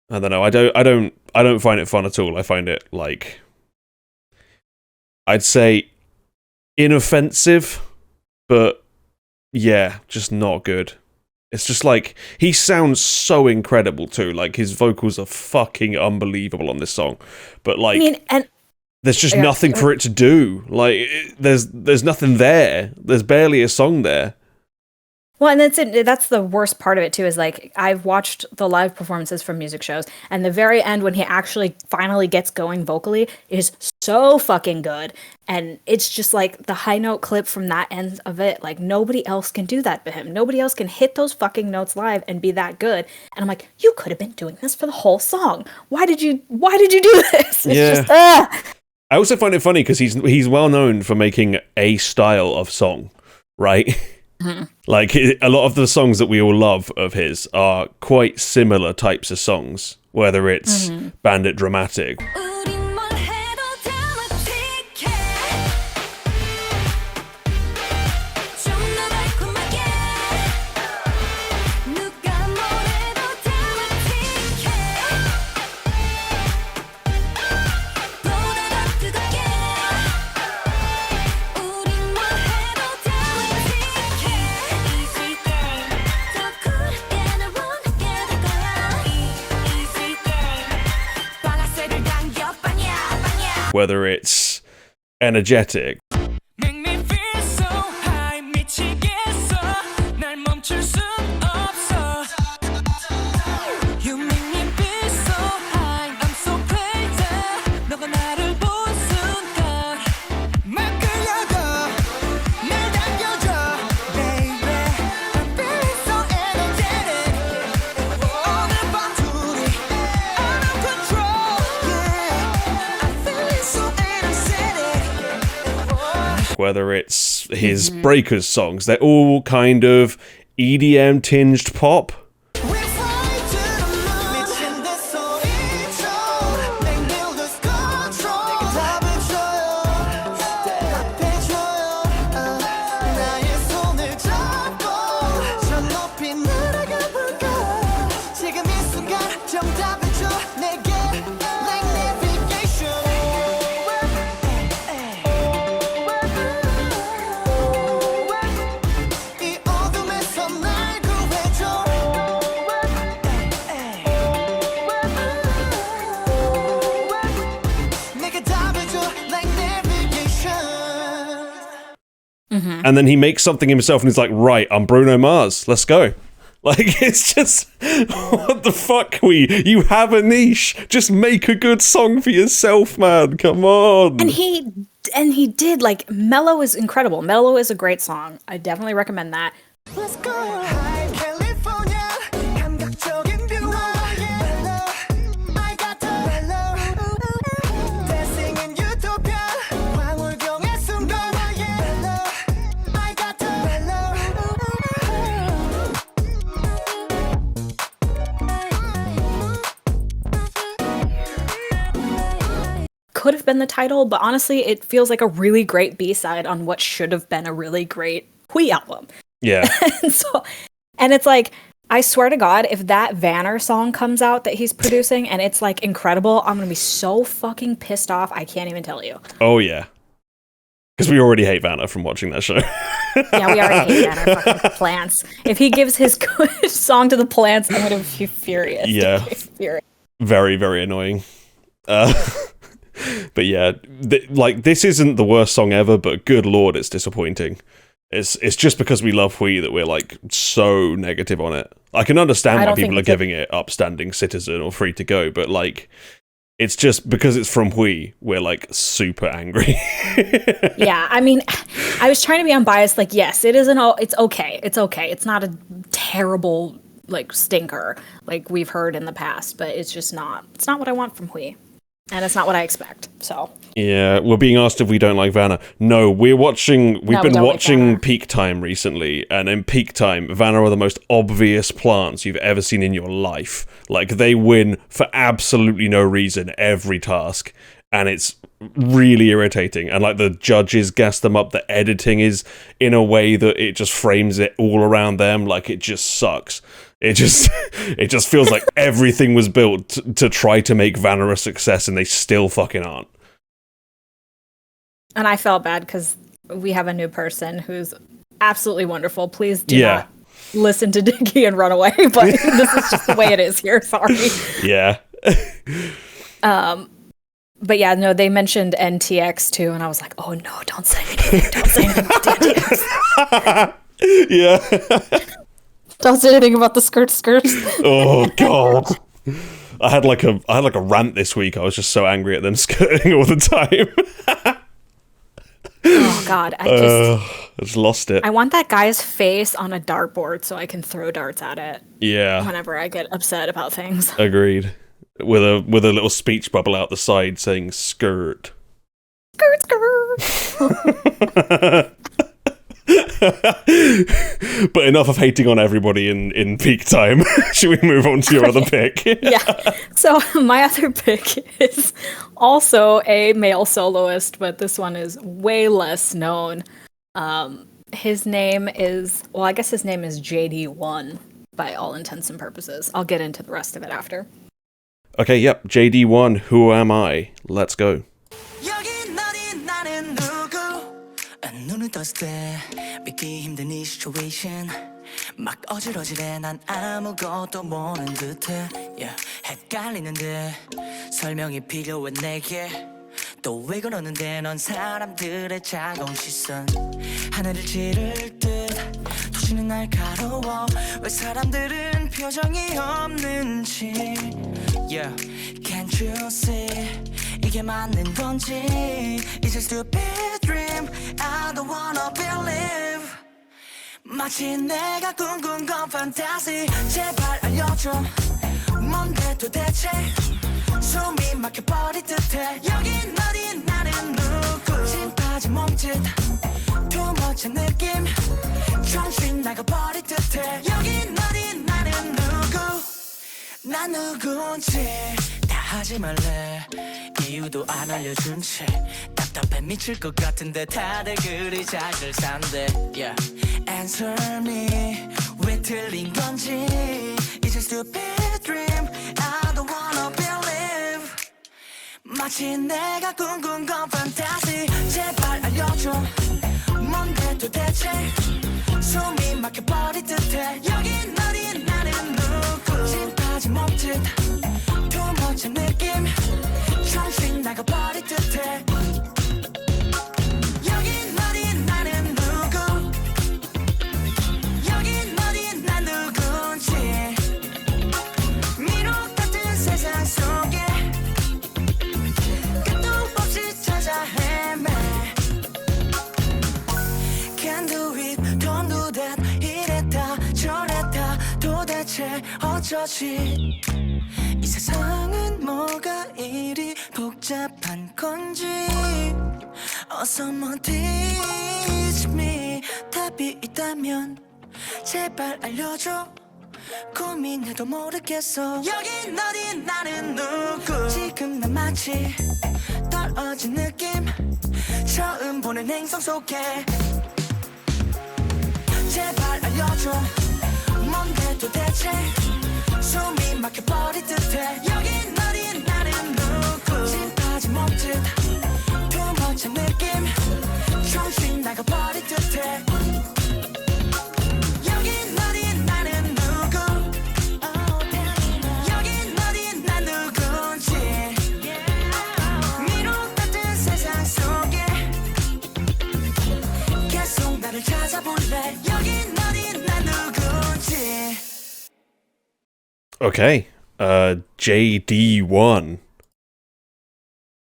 I don't know. I don't find it fun at all. I find it like, I'd say inoffensive, but Yeah, just not good. It's just like, he sounds so incredible too. Like, his vocals are fucking unbelievable on this song. But like, I mean, and there's just Yeah, nothing for it to do. Like, there's nothing there. There's barely a song there. well, and that's the worst part of it too, is like I've watched the live performances from music shows, and the very end when he actually finally gets going vocally is so fucking good. And it's just like the high note clip from that end of it, like nobody else can do that but him. Nobody else can hit those fucking notes live and be that good. And I'm like, you could have been doing this for the whole song. Why did you do this? It's Yeah. just I also find it funny because he's well known for making a style of song, right? Like, a lot of the songs that we all love of his are quite similar types of songs, whether it's Bandit Dramatic, 우린 뭘 해도 드라마틱해 좀 더 달콤하게 누가 뭐래도 드라마틱해 보다 더 뜨겁게 우린 뭘 해도 드라마틱해 Easy game 더 쿨하게 날 원하게 될 거야 Easy game 방아쇠를 당겨 빠냐 빠냐 whether it's Energetic, Make me feel so high 미치겠어 날 멈출 순 없어 You make me feel so high I'm so crazy 너가 나를 본 순간 막 끌려가 날 당겨줘 Baby I'm feeling so energetic 오늘 밤 둘이 out of control Yeah I'm feeling so energetic whether it's his Breakers songs, they're all kind of EDM tinged pop. We fly to the moon 미친 듯 소리쳐 Make me lose control 내게 답해줘요 답해줘요 나의 손을 잡고 저 높이 날아가 볼까 지금 이 순간 정답해줘 내게 Like navigation 이 어둠에서 날 구해줘 내게 답해줘 like navigation And then he makes something himself and he's like, right, I'm Bruno Mars, let's go. Like, it's just, what the fuck, you have a niche. Just make a good song for yourself, man. Come on. And he did, like, Mellow is incredible. Mellow is a great song. I definitely recommend that. Let's go High California 감각적인 뷰 Mellow I got the mellow Dancing in utopia 황홀경의 순간 Mellow I got the mellow Could have been the title, but honestly, it feels like a really great B-side on what should have been a really great Hui album. Yeah. And it's like, I swear to God, if that Vanner song comes out that he's producing and it's like incredible, I'm gonna be so fucking pissed off. I can't even tell you. Oh, yeah. Because we already hate Vanna from watching that show. Yeah, we already hate Vanner fucking plants. If he gives his good song to the plants, I'm gonna be furious. Yeah. Furious. Very, very annoying. But yeah, like, this isn't the worst song ever, but good lord, it's disappointing. It's just because we love Hui that we're, like, so negative on it. I can understand I why don't people think are giving it Upstanding Citizen or Free to Go, but, like, it's just because it's from Hui, we're, like, super angry. Yeah, I mean, I was trying to be unbiased. Like, yes, it's okay. It's okay. It's not a terrible, like, stinker like we've heard in the past, but it's not what I want from Hui. And it's not what I expect, so. Yeah, we're being asked if we don't like Vanna. No, we've we been don't like watching Vanna. Peak Time recently, and in Peak Time, Vanna are the most obvious plants you've ever seen in your life. Like, they win for absolutely no reason every task, and it's really irritating. And, like, the judges gas them up, the editing is in a way that it just frames it all around them, like, it just sucks. It just feels like everything was built to try to make Vanna a success, and they still fucking aren't. And I felt bad because we have a new person who's absolutely wonderful. Please do Yeah. not listen to Diggy and run away, but this is just the way it is here. Sorry. Yeah. But yeah, no, they mentioned NTX too, and I was like, oh no, don't say anything. Don't say anything about the NTX. Yeah. Don't say anything about the skirts. Oh god. I had like a rant this week. I was just so angry at them skirting all the time. Oh god, I just lost it. I want that guy's face on a dartboard so I can throw darts at it Yeah. whenever I get upset about things. Agreed. With a little speech bubble out the side saying skirt. Skirt. But enough of hating on everybody in peak time. Should we move on to your other pick? Yeah. So my other pick is also a male soloist, but this one is way less known. His name is, well, I guess his name is JD1 by all intents and purposes. I'll get into the rest of it after. Okay, yep. JD1, Who Am I? Let's go. 여긴 어디 나는 누구 눈을 떴을 때 믿기 힘든 이 situation 막 어질어질해 난 아무것도 모르는 듯해 yeah. 헷갈리는데 설명이 필요해 내게 또 왜 그러는데 넌 사람들의 차가운 시선 하늘을 찌를 듯 도시는 날카로워 왜 사람들은 표정이 없는지 yeah. Can't you see 이게 맞는 건지 It's a stupid dream I don't wanna believe 마치 내가 꿈꾼 건 fantasy 제발 알려줘 뭔데 도대체 숨이 막혀버릴 듯해 여긴 어디 나는 누구 진 빠진 몸짓 Too much 느낌 정신 나가버릴 듯해 여긴 어디 나는 누구 난 누군지 다 하지 말래 이유도 안 알려준 채 답답해 미칠 것 같은데 다들 그리 잘 산대 yeah. Answer me 왜 틀린 건지 It's a stupid dream I don't wanna believe 마치 내가 꿈꾼 건 fantasy 제발 알려줘 뭔데 도대체 숨이 막혀버릴 듯해 여긴 어디 나는 누구 진 빠진 몸짓 Too much 느낌 정신 나가버릴 듯해 여긴 어디 나는 누구 여긴 어디 난 누군지 미로 같은 세상 속에 끝도 없이 찾아 헤매 Can't do it, don't do that 이랬다 저랬다 도대체 어쩌지 이 세상은 뭐가 이리 복잡한 건지 어서 teach me 답이 있다면 제발 알려줘 고민해도 모르겠어 여긴 어디 나는 누구 지금 난 마치 떨어진 느낌 처음 보는 행성 속에 제발 알려줘 뭔데 도대체 숨이 막혀버릴 듯해 여긴 어디 나는 누구 진 빠진 몸짓 Too much 느낌 정신 나가버릴 듯해 여긴 어디 나는 누구 여긴 어디 난 누군지 미로 같은 세상 속에 계속 나를 찾아볼래 여긴 어디 난 누군지 Okay. JD1.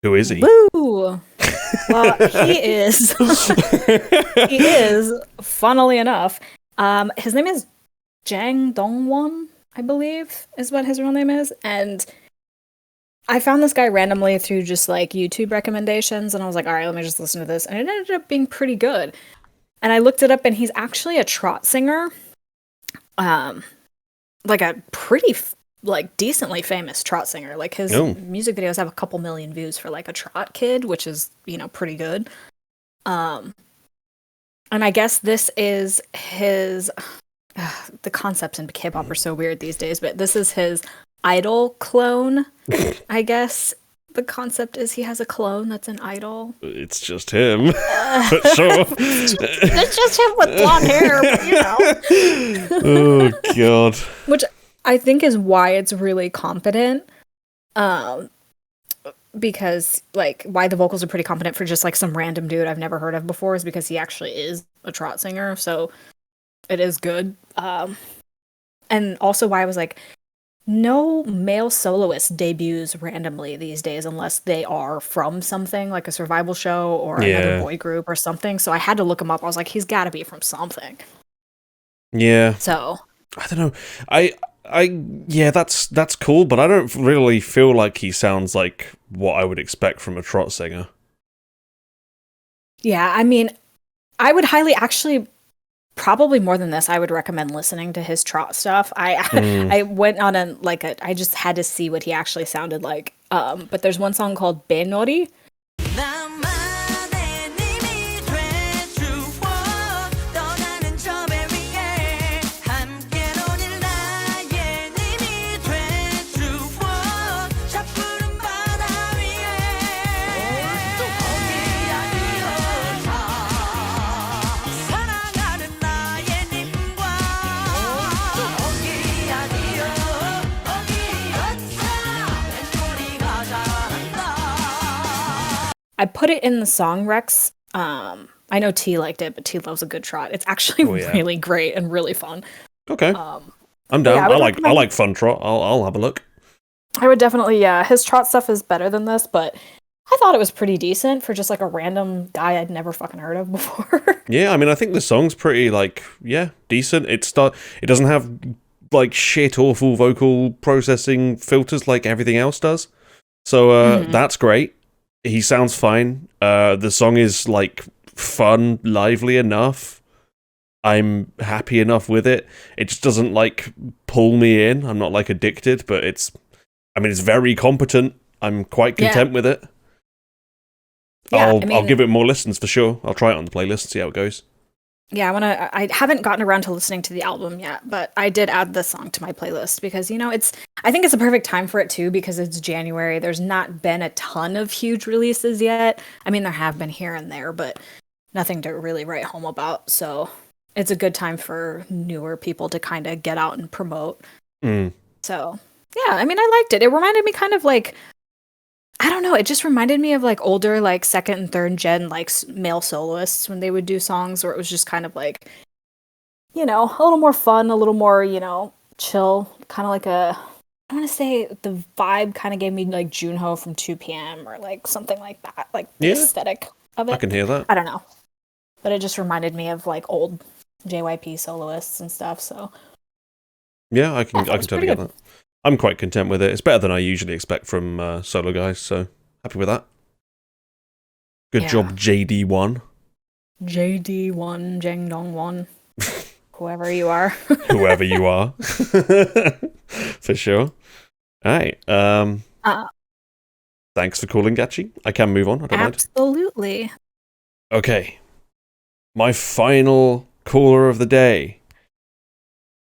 Who is he? Woo! Well, he is. He is, funnily enough. His name is Jang Dongwon, I believe, is what his real name is. And I found this guy randomly through just like YouTube recommendations, and I was like, all right, let me just listen to this. And it ended up being pretty good. And I looked it up, and he's actually a trot singer. Like a pretty decently famous trot singer. Like his music videos have a couple million views for like a trot kid, which is, you know, pretty good. And I guess this is his the concepts in K-pop are so weird these days, but this is his idol clone, I guess. the concept is he has a clone that's an idol. It's just him. But sure. It's just him with blonde hair, but, you know. Oh, God. Which I think is why it's really competent. Because, like, why the vocals are pretty competent for just, like, some random dude I've never heard of before is because he actually is a trot singer, so it is good. And also why I was like, no male soloist debuts randomly these days unless they are from something, like a survival show or another boy group or something, so I had to look him up. I was like, he's gotta be from something. Yeah. So. I don't know. Yeah, that's cool, but I don't really feel like he sounds like what I would expect from a trot singer. Yeah, I mean, I would actually, probably more than this, I would recommend listening to his trot stuff. I went on I just had to see what he actually sounded like. But there's one song called Benori. I put it in the song Rex. I know T liked it, but T loves a good trot. It's actually really great and really fun. Okay, I'm down. Yeah, I like fun trot. I'll have a look. I would definitely, his trot stuff is better than this, but I thought it was pretty decent for just like a random guy I'd never fucking heard of before. Yeah, I mean, I think the song's pretty decent. It doesn't have like shit awful vocal processing filters like everything else does. So that's great. He sounds fine. The song is like fun, lively enough. I'm happy enough with it. It just doesn't like pull me in. I'm not like addicted, but it's very competent. I'm quite content with it. Yeah, I'll give it more listens for sure. I'll try it on the playlist, see how it goes. Yeah, I haven't gotten around to listening to the album yet, but I did add the song to my playlist because, I think it's a perfect time for it too because it's January. There's not been a ton of huge releases yet. I mean, there have been here and there, but nothing to really write home about. So it's a good time for newer people to kind of get out and promote. So, yeah, I mean, I liked it. It reminded me kind of like, I don't know, it just reminded me of like older, like second and third gen, like male soloists when they would do songs where it was just kind of like, a little more fun, a little more, chill, kind of like I want to say the vibe kind of gave me like Junho from 2PM or like something like that, like the aesthetic of it. I can hear that. I don't know. But it just reminded me of like old JYP soloists and stuff, so. Yeah, I can totally get that. I'm quite content with it. It's better than I usually expect from solo guys, so happy with that. Good job, JD1. JD1, Jangdong1. Whoever you are. Whoever you are. For sure. Alright. Thanks for calling, Gachi. I can move on, I don't mind. Absolutely. Okay. My final caller of the day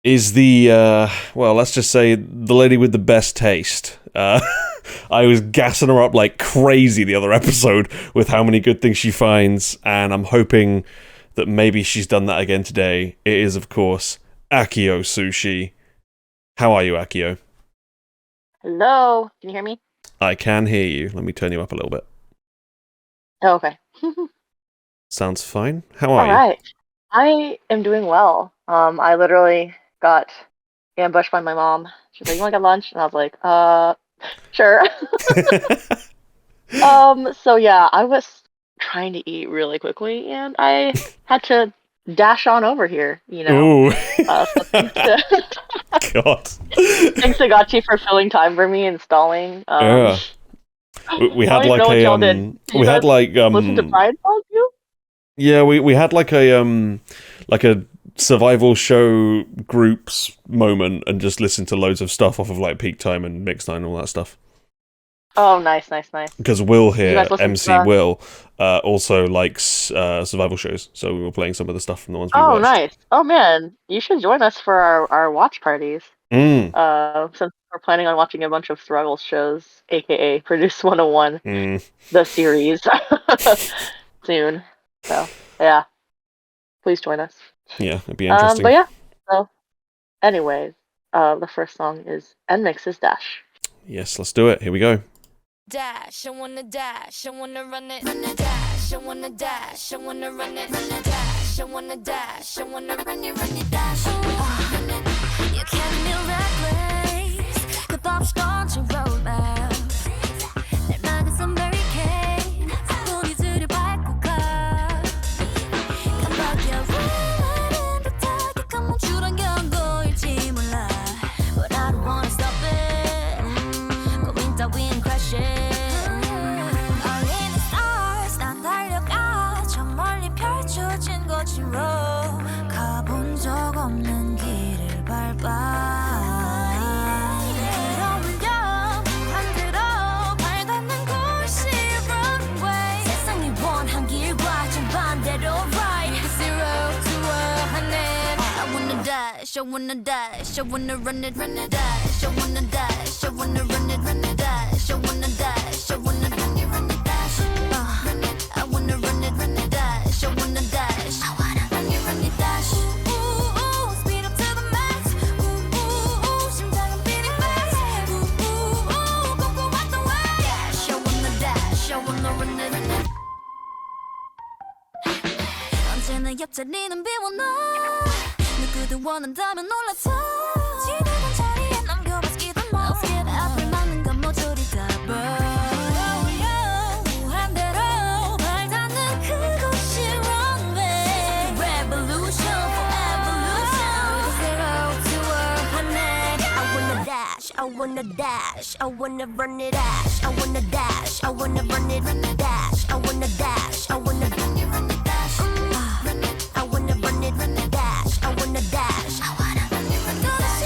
is the, let's just say the lady with the best taste. I was gassing her up like crazy the other episode with how many good things she finds, and I'm hoping that maybe she's done that again today. It is, of course, AccioSushi. How are you, Accio? Hello, can you hear me? I can hear you. Let me turn you up a little bit. Oh, okay. Sounds fine. How are you? All right. I am doing well. I literally got ambushed by my mom. She's like, "You want to get lunch?" And I was like, sure." So yeah, I was trying to eat really quickly, and I had to dash on over here. Ooh. So thanks to God. thanks to Gachi for filling time for me and stalling. Yeah. We had like a we had like listen to Pride Song too? Yeah, we had like a survival show groups moment and just listened to loads of stuff off of like Peak Time and Mix Time and all that stuff. Oh, nice. Because Will here, MC to Will, also likes survival shows, so we were playing some of the stuff from the ones we watched. Oh, nice. Oh man, you should join us for our watch parties. Since we're planning on watching a bunch of Thruggle shows, aka Produce 101, Mm. the series, soon. So, yeah. Please join us. Yeah, it'd be interesting. But yeah. So, anyways, the first song is NMIXX's Dash. Yes, let's do it. Here we go. Dash, I wanna dash, I wanna run it, dash, I wanna dash, I wanna run it, dash, I wanna dash, I wanna run it, dash. You can't be reckless, 그 법이 던진 roadmap. 날 막아선 barricade, 우리들을 밟고 가. 깜빡이야, running 듯하게 감멈추던 경고일지 몰라. But I don't wanna stop it. 고민 따윈 crashing. All in the stars, 난 달려가. 저 멀리 펼쳐진 거침으로 가본 적 없는 길을 밟아. 그러면 반대로 발 닿는 곳이 runway. 세상이 원한 길과 정반대로 right. Zero to 100. I wanna dash, I wanna dash, I wanna run it, dash. I wanna dash, I wanna run it, dash. I wanna dash, I wanna run it, dash. I wanna run it, dash. I wanna dash, I wanna run it, dash. Ooh, ooh, speed up to the max. Ooh, ooh, ooh, 심장은 beating fast. Ooh, ooh, ooh, go out the way. Dash, I wanna run it. 언제나 옆자리는 비워놔. 누구도 원한다면 올라타. 지나간 자리에 남겨봐 skip them all. 앞을 막는 건 모조리 다 burn. 무한대로 발 닿는 그곳이 runway. Revolution for evolution. Zero to 100. I wanna dash, I wanna dash, I wanna run it, dash. I wanna dash, I wanna run it, dash. I wanna dash, I wanna run it, dash. I wanna run it, dash. I wanna dash, I wanna run it, dash.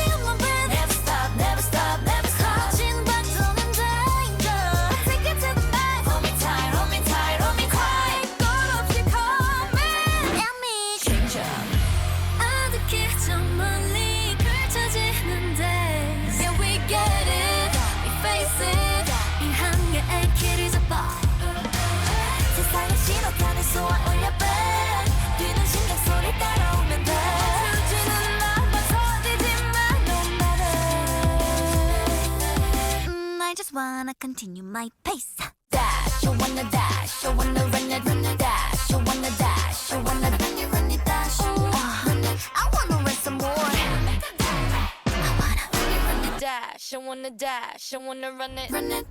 Never stop, never stop, never stop. 진반전은 danger. Take it to the max. Hold me tight, hold me tight, hold me tight. 걸 없이 coming at me. Change up. 아득히 저 멀리 펼쳐지는 days. Yeah, we get it, we face it. 이 한계의 길을 잡아. 세상의 신호탄을 쏘아 올려봐. 뛰는 심장 소리 따라오면 돼. 수지는 나만 서디지만 no matter. I just wanna continue my pace. Dash, I wanna dash, I wanna run it, dash. I wanna dash, I wanna run it, dash. I wanna run some more. I wanna run it, dash. I wanna dash, I wanna run it.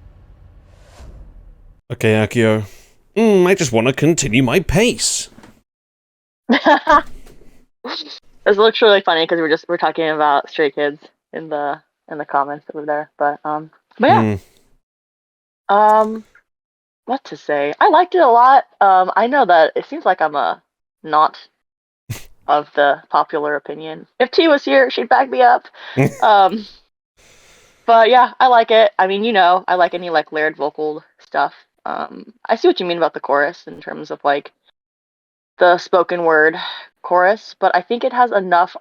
Okay, Accio. I just want to continue my pace. This looks really funny because we're talking about Stray Kids in the comments that were there. But yeah. What to say? I liked it a lot. I know that it seems like I'm not of the popular opinion. If T was here, she'd back me up. But yeah, I like it. I mean, I like any like layered vocal stuff. I see what you mean about the chorus in terms of like the spoken word chorus, but I think it has enough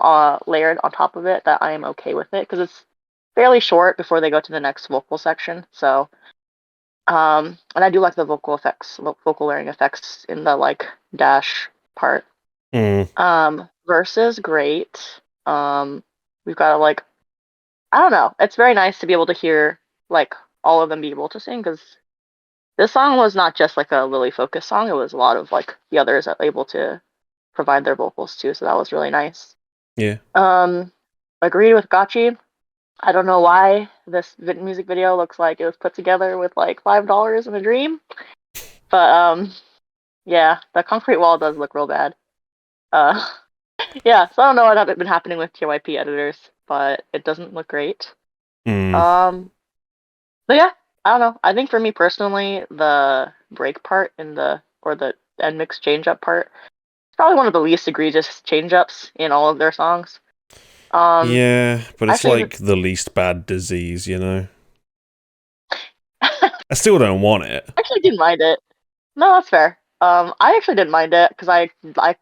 layered on top of it that I am okay with it because it's fairly short before they go to the next vocal section. So, and I do like the vocal layering effects in the like dash part. Verse is great. We've got like, I don't know. It's very nice to be able to hear like all of them be able to sing because this song was not just like a Lily focused song. It was a lot of like the others that were able to provide their vocals too. So that was really nice. Yeah. Agreed with Gachi. I don't know why this music video looks like it was put together with like $5 in a dream. But yeah, the concrete wall does look real bad. Yeah, so I don't know what has been happening with TYP editors, but it doesn't look great. But yeah, I don't know. I think for me personally, the break part or the NMIXX change-up part is probably one of the least egregious change-ups in all of their songs. Yeah, but it's actually, like the least bad disease, you know? I still don't want it. I actually didn't mind it. No, that's fair. I actually didn't mind it because I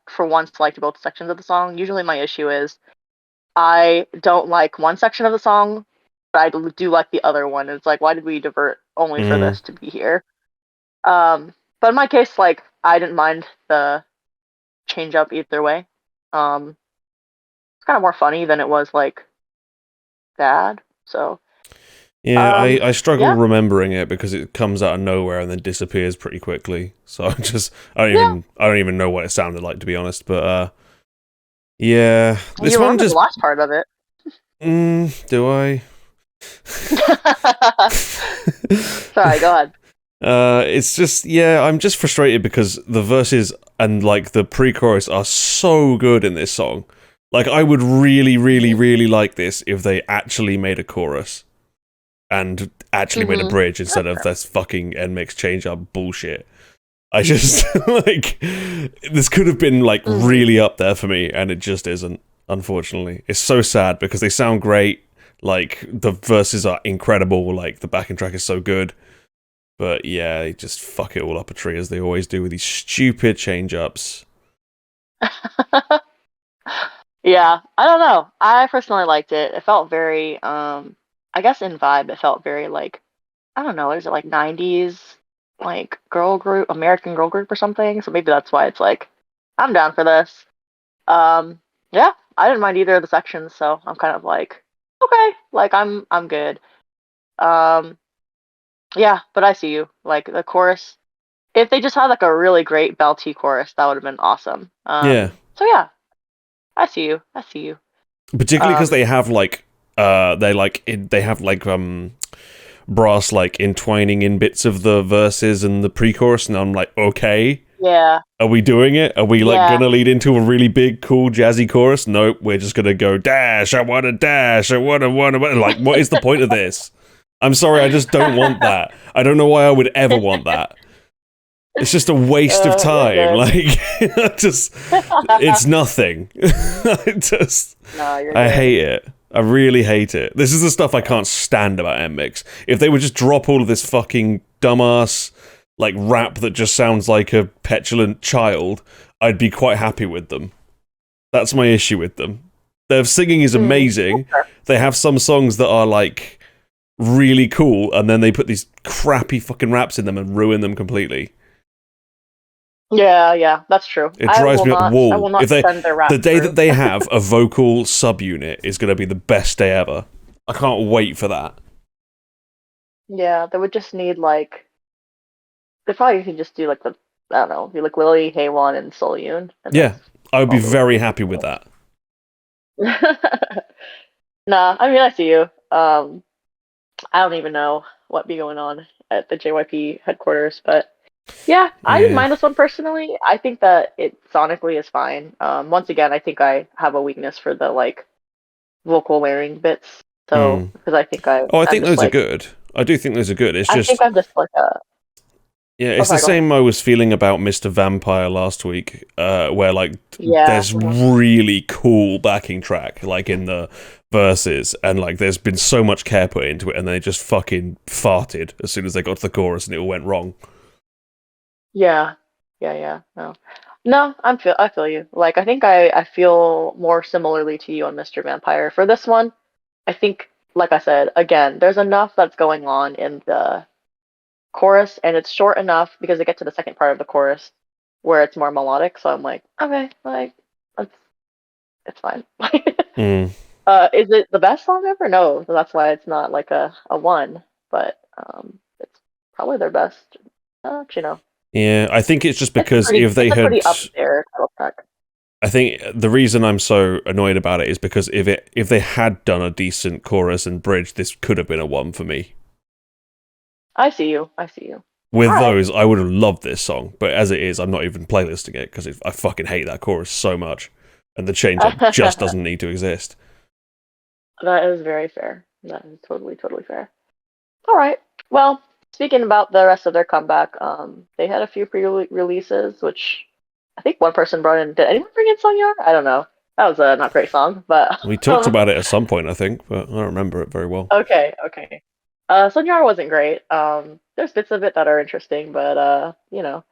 for once liked both sections of the song. Usually my issue is I don't like one section of the song, but I do like the other one. It's like, why did we divert only for this to be here? But in my case, like, I didn't mind the change up either way. It's kind of more funny than it was like bad. So Yeah, um, I struggle yeah, remembering it because it comes out of nowhere and then disappears pretty quickly. So yeah. I don't even know what it sounded like, to be honest. But yeah, this You one remember the just last part of it? do I? Sorry, go ahead. It's just, yeah, I'm just frustrated because the verses and like the pre-chorus are so good in this song. Like, I would really, really, really like this if they actually made a chorus and actually made a bridge instead of this fucking NMIXX change up bullshit. I just like, this could have been like really up there for me, and it just isn't. Unfortunately, it's so sad because they sound great. Like, the verses are incredible. Like, the backing track is so good. But yeah, they just fuck it all up a tree, as they always do with these stupid change-ups. Yeah, I don't know. I personally liked it. It felt very, I guess in vibe, it felt very like, I don't know, what is it, like 90s, like girl group, American girl group or something? So maybe that's why it's like, I'm down for this. Um, yeah, I didn't mind either of the sections, so I'm kind of like, okay, like I'm good. Um, yeah, but I see you. Like the chorus, if they just had like a really great belty chorus, that would have been awesome. Yeah. So yeah, I see you. I see you. Particularly because Um, they have like, they have like, brass like entwining in bits of the verses and the pre-chorus, and I'm like, okay, yeah, are we doing it? Are we like yeah. gonna lead into a really big, cool, jazzy chorus? Nope, we're just gonna go dash. I wanna dash. I wanna. Like, what is the point of this? I'm sorry, I just don't want that. I don't know why I would ever want that. It's just a waste of time. You're Like, just, good. it's nothing. No, you're I good. hate it. I really hate it. This is the stuff I can't stand about NMIXX. If they would just drop all of this fucking dumbass, like, rap that just sounds like a petulant child, I'd be quite happy with them. That's my issue with them. Their singing is amazing. They have some songs that are, like, really cool, and then they put these crappy fucking raps in them and ruin them completely. Yeah, that's true. It drives me up the wall. I will not If they, send their rap the day through. that they have a vocal subunit is going to be the best day ever. I can't wait for that. Yeah, they would just need like they probably could just do like the I don't know, be like Lily, Haywan, and Solyun. And Yeah, I would be all the- very happy with that. Nah, I mean I see you. I don't even know what be going on at the JYP headquarters, but yeah, I didn't Yeah. mind this one personally. I think that it sonically is fine. Once again, I think I have a weakness for the like vocal layering bits. So because I think Oh, I I'm think just those are like good. I do think those are good. It's I just, think I'm just like a yeah, it's the sorry, go ahead. same I was feeling about Mr. Vampire last week, where, like, Yeah. there's really cool backing track, like, in the verses, and, like, there's been so much care put into it, and they just fucking farted as soon as they got to the chorus, and it all went wrong. Yeah. No, I feel you. Like I think I feel more similarly to you on Mr. Vampire. For this one, I think like I said, again, there's enough that's going on in the chorus and it's short enough because they get to the second part of the chorus where it's more melodic, so I'm like, okay, like it's fine. Is it the best song ever? No, so that's why it's not like a one, but it's probably their best. Actually, no. Yeah, I think it's just because It's a pretty up there title track. I think the reason I'm so annoyed about it is because if they had done a decent chorus and bridge, this could have been a one for me. I see you. With All right. those, I would have loved this song, but as it is, I'm not even playlisting it because I fucking hate that chorus so much, and the change up just doesn't need to exist. That is very fair. That is totally fair. All right. Well, speaking about the rest of their comeback, they had a few pre-releases, which I think one person brought in. Did anyone bring in Sonyar? I don't know. That was a not great song, but We talked about it at some point, I think, but I don't remember it very well. okay. Sonyar wasn't great. There's bits of it that are interesting, but you know.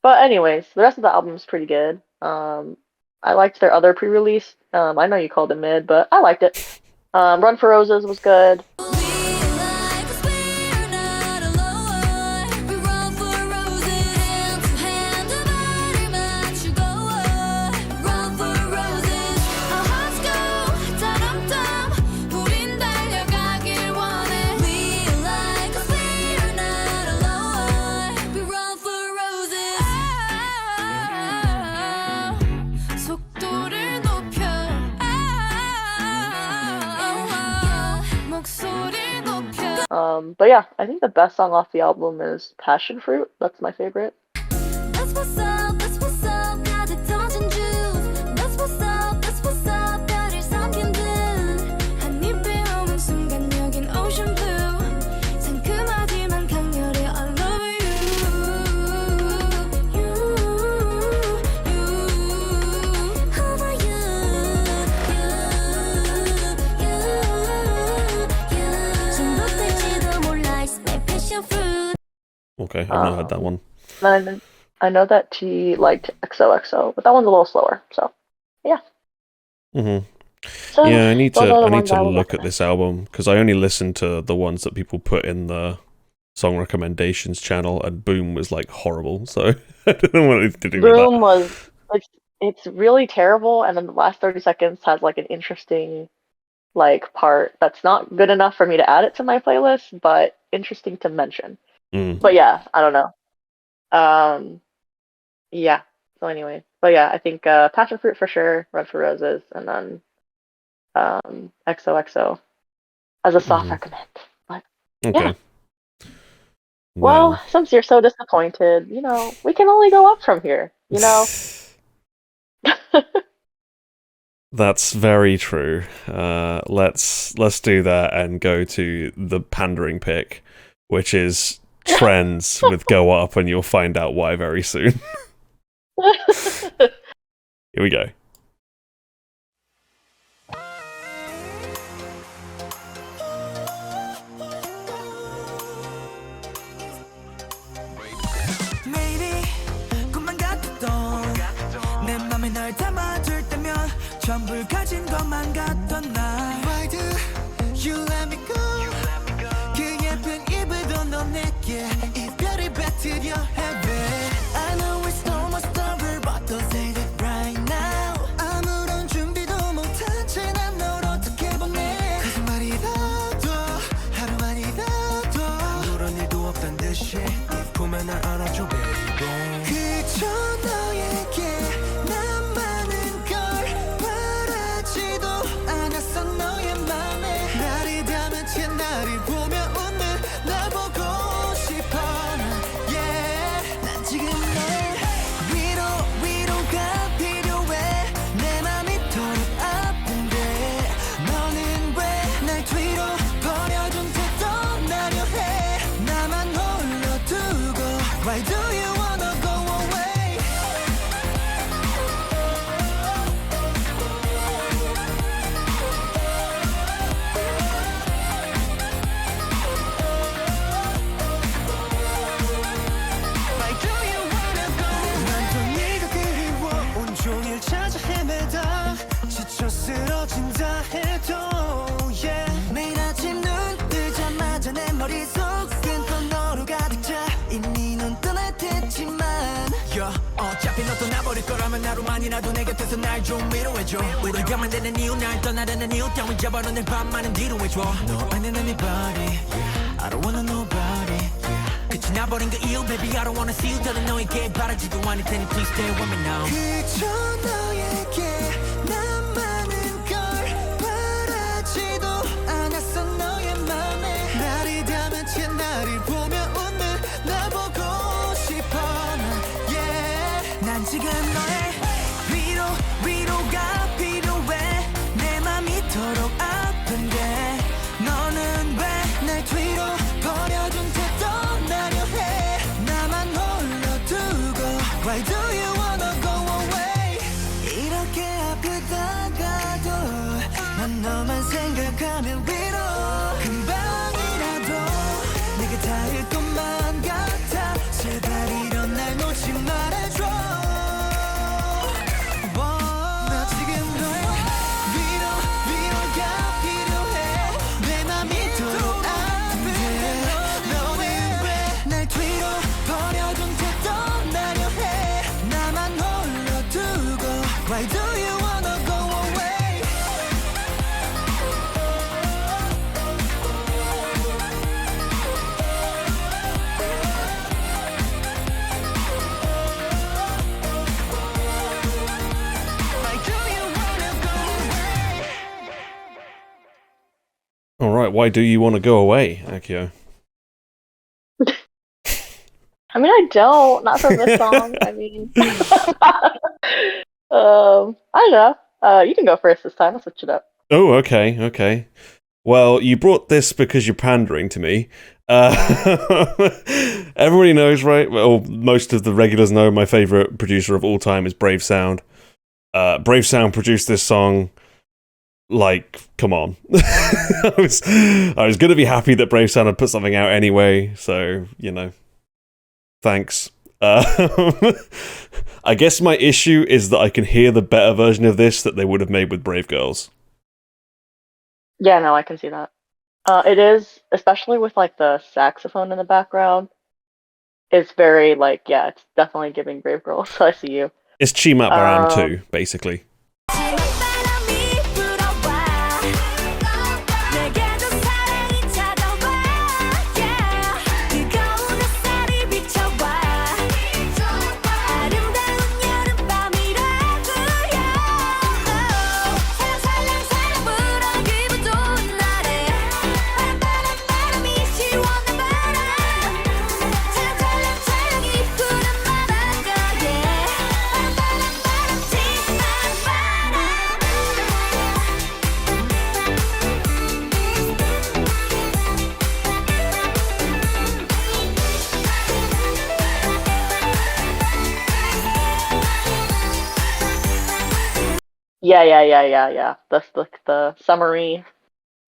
But anyways, the rest of the album's pretty good. I liked their other pre-release. I know you called it mid, but I liked it. Run for Roses was good. But yeah, I think the best song off the album is Passion Fruit. That's my favorite. That's what's up, that's what's up. 가득 터진 juice. That's what's up, 별을 삼킨 듯. 한 입에 오는 순간 여긴 ocean blue. 상큼하지만 강렬해 I love you. How about you? 중독될지도 몰라. It's my passion fruit. Okay, I've not heard that one. And I know that she liked XOXO, but that one's a little slower. So yeah. Mm-hmm. So, Yeah, I need those are the to ones I would look at recommend. this album because I only listened to the ones that people put in the song recommendations channel, and Boom was like horrible. So I don't know what to do with Boom that. was it's really terrible, and then the last 30 seconds has like an interesting like part that's not good enough for me to add it to my playlist, but interesting to mention. But yeah, I don't know. Yeah. So anyway, but yeah, I think Passion Fruit for sure, Run for Roses, and then XOXO as a soft recommend. But Okay. yeah. Well, since you're so disappointed, you know, we can only go up from here, you know? That's very true. Let's do that and go to the pandering pick, which is TRENDZ with Go Up, and you'll find out why very soon. Here we go. 매일이 꿈만 같았던 내 맘에 널 담아줄 때면 전부를 가진 것만 같던 날 Why do you let me go 그 예쁜 입으로 너 내게 이별을 뱉으려 해 I know it's almost over but don't say it right now 아무런 준비도 못한 채 난 널 어떻게 보내 거짓말이라도 하루만이라도 아무런 일도 없단 듯이 네 품에 날 안아줘 baby 그저 너에게 난 많은 걸 바라지도 않았어 너의 맘에 날이 닿으면 채 나를 보며 웃는 날 보고 싶어 yeah 난 지금 내 위로가 필요해 내 맘이 이토록 아픈데 너는 왜 날 뒤로 버려둔 채 떠나려 해 나만 홀로 두고 Why do you wanna go away Why do you wanna go 난 또 네가 그리워 온종일 찾아 헤매다 지쳐 쓰러진다 해도 yeah 매일 아침 눈 뜨자마자 내 머릿속은 또 너로 가득 차 이미 넌 떠날 테지만 yeah, 어차피 너 떠나버릴 거라면 하루만이라도 내 곁에서 날 좀 위로해줘 우리 가면 되는 이유 날 떠나려는 이유 따윈 잡아놓은 내 밤만은 뒤로 해줘 너 아닌 anybody yeah. I don't wanna nobody yeah. 끝이 나버린 그 이유 baby I don't wanna see you 더는 너에게 바라지도 않을 테니 please stay with me now 그저 너에게 난 많은 걸 바라지도 않았어 너의 맘에 날이 닿으면 채 나를 보며 웃는 날 보고 싶어 yeah 난 지금 너의 위로가 필요해 내 맘이 이토록 아픈데 너는 왜 날 뒤로 버려둔 채 떠나려 해 나만 홀로 두고 Why do you wanna go away 이렇게 right, why do you want to go away, Accio? I mean, I don't. Not from this song. I mean, I don't know. You can go first this time. I'll switch it up. Oh, okay. Well, you brought this because you're pandering to me. Everybody knows, right? Well, most of the regulars know my favorite producer of all time is Brave Sound. Brave Sound produced this song. Like, come on. I was going to be happy that Brave Sound had put something out anyway, so, you know. Thanks. I guess my issue is that I can hear the better version of this that they would have made with Brave Girls. Yeah, no, I can see that. It is, especially with like the saxophone in the background. It's very like, yeah, it's definitely giving Brave Girls. So I see you. It's Chimat Baram too, basically. Yeah. That's the summary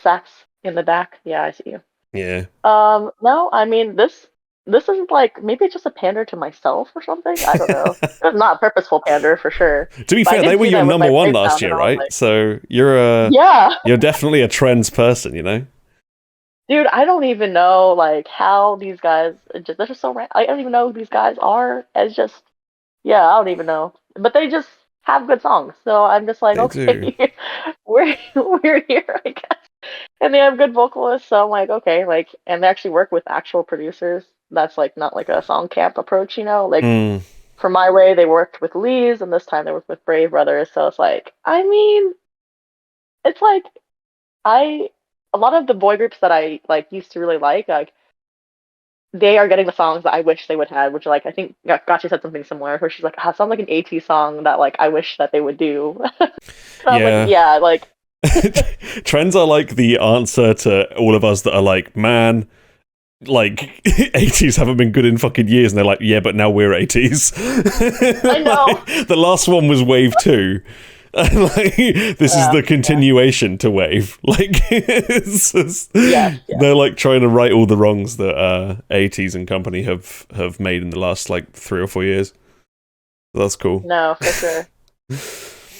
sax in the back. Yeah, I see you. Yeah. No, I mean this is like maybe it's just a pander to myself or something. I don't know. It's not purposeful pander for sure. To be But I fair, did they were see your that with number my one breakdown last year, and I was right? like, So you're yeah, you're definitely a trends person, you know? dude. I don't even know like how these guys. They're just so. I don't even know who these guys are. It's just yeah, I don't even know. But they just have good songs, so I'm just like They do. okay, we're here, I guess. And they have good vocalists, so I'm like, okay, like, and they actually work with actual producers. That's like not like a song camp approach, you know. Like for My Way, they worked with Lee's, and this time they worked with Brave Brothers. So it's like, I mean, it's like a lot of the boy groups that I like used to really like they are getting the songs that I wish they would have, which like I think Gotcha said something similar, where she's like, "Ah, sounds like an AT song that like I wish that they would do." So I was like, yeah, like. Trends are like the answer to all of us that are like, man, like 80s haven't been good in fucking years, and they're like, yeah, but now we're 80s. I know. Like, the last one was Wave 2. And like, this is the continuation to Wave. Like, it's just, they're like trying to right all the wrongs that 80s and company have made in the last like 3 or 4 years. So that's cool. No, for sure.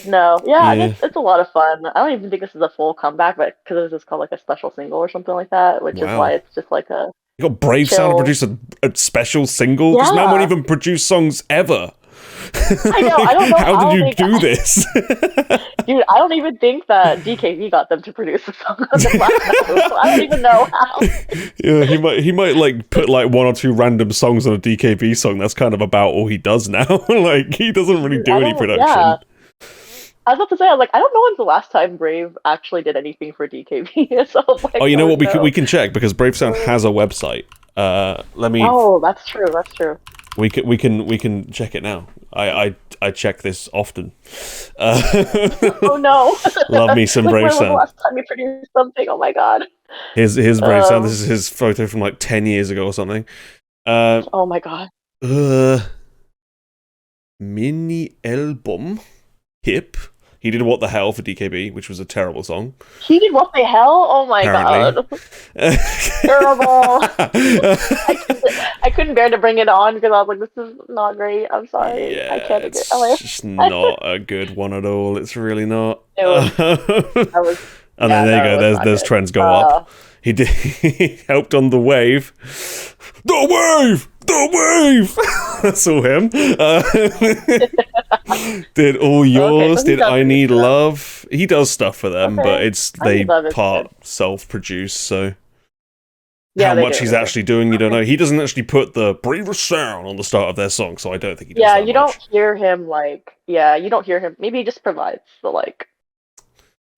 No, yeah. It's a lot of fun. I don't even think this is a full comeback, but because it was just called like a special single or something like that, which is why it's just like a. You got Brave Sound to produce a special single? Because man won't even produce songs ever. I know, I don't know how did you do this? Dude, I don't even think that DKV got them to produce a song on the last album, so I don't even know how. Yeah, he might like put like 1 or 2 random songs on a DKV song. That's kind of about all he does now. Like, he doesn't really do any production. Yeah. I was about to say, I was like, I don't know when's the last time Brave actually did anything for DKV. So like, oh, you know what? We can check because Brave Sound has a website. Let me. Oh, that's true. That's true. We can check it now. I check this often. Oh no! Love me some Brave when Sound. Was the last time you produced something? Oh my god. Here's Brave Sound. This is his photo from like 10 years ago or something. Oh my god. Mini album. Hip. He did What the Hell for DKB, which was a terrible song. He did What the Hell? Oh my god. Terrible. I couldn't bear to bring it on because I was like, this is not great. I'm sorry. Yeah, I can't it's LA. just not a good one at all. It's really not. And then there you go. There's Trends Go Up. He did. He helped on The Wave. The Wave! The Wave! That's all him. Did All Yours, so did I Need Love. He does stuff for them, but they part self-produce, so how much he's actually doing, you don't know. He doesn't actually put the bravest sound on the start of their song, so I don't think he does that you much. don't hear him you don't hear him. Maybe he just provides the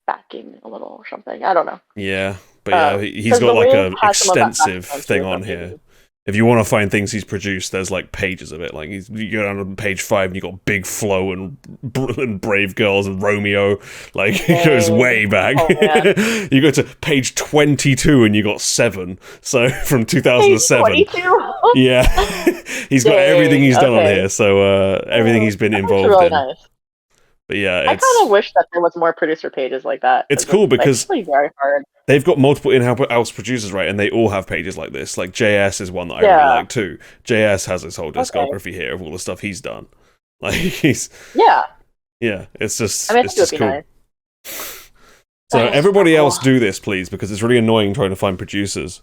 backing a little or something. I don't know. Yeah. But yeah, he's 'cause got the like Wave a has some of that extensive background thing too, on but here. If you want to find things he's produced, there's like pages of it. Like you go down to page 5 and you got Big Flow and Brave Girls and Romeo. Like it goes way back. Oh, man. You go to page 22 and you got 7. So from Page 2007. 22. Yeah, he's got everything he's done on okay. here. So everything he's been That's involved really in. nice. But yeah, I kind of wish that there was more producer pages like that. It's cool because it's really very hard. they've got multiple in-house producers, right? And they all have pages like this. Like JS is one that I Yeah. really like too. JS has his whole discography here of all the stuff he's done. Like it's just I mean, it's just be cool. nice. So Nice. everybody else Cool. do this, please, because it's really annoying trying to find producers.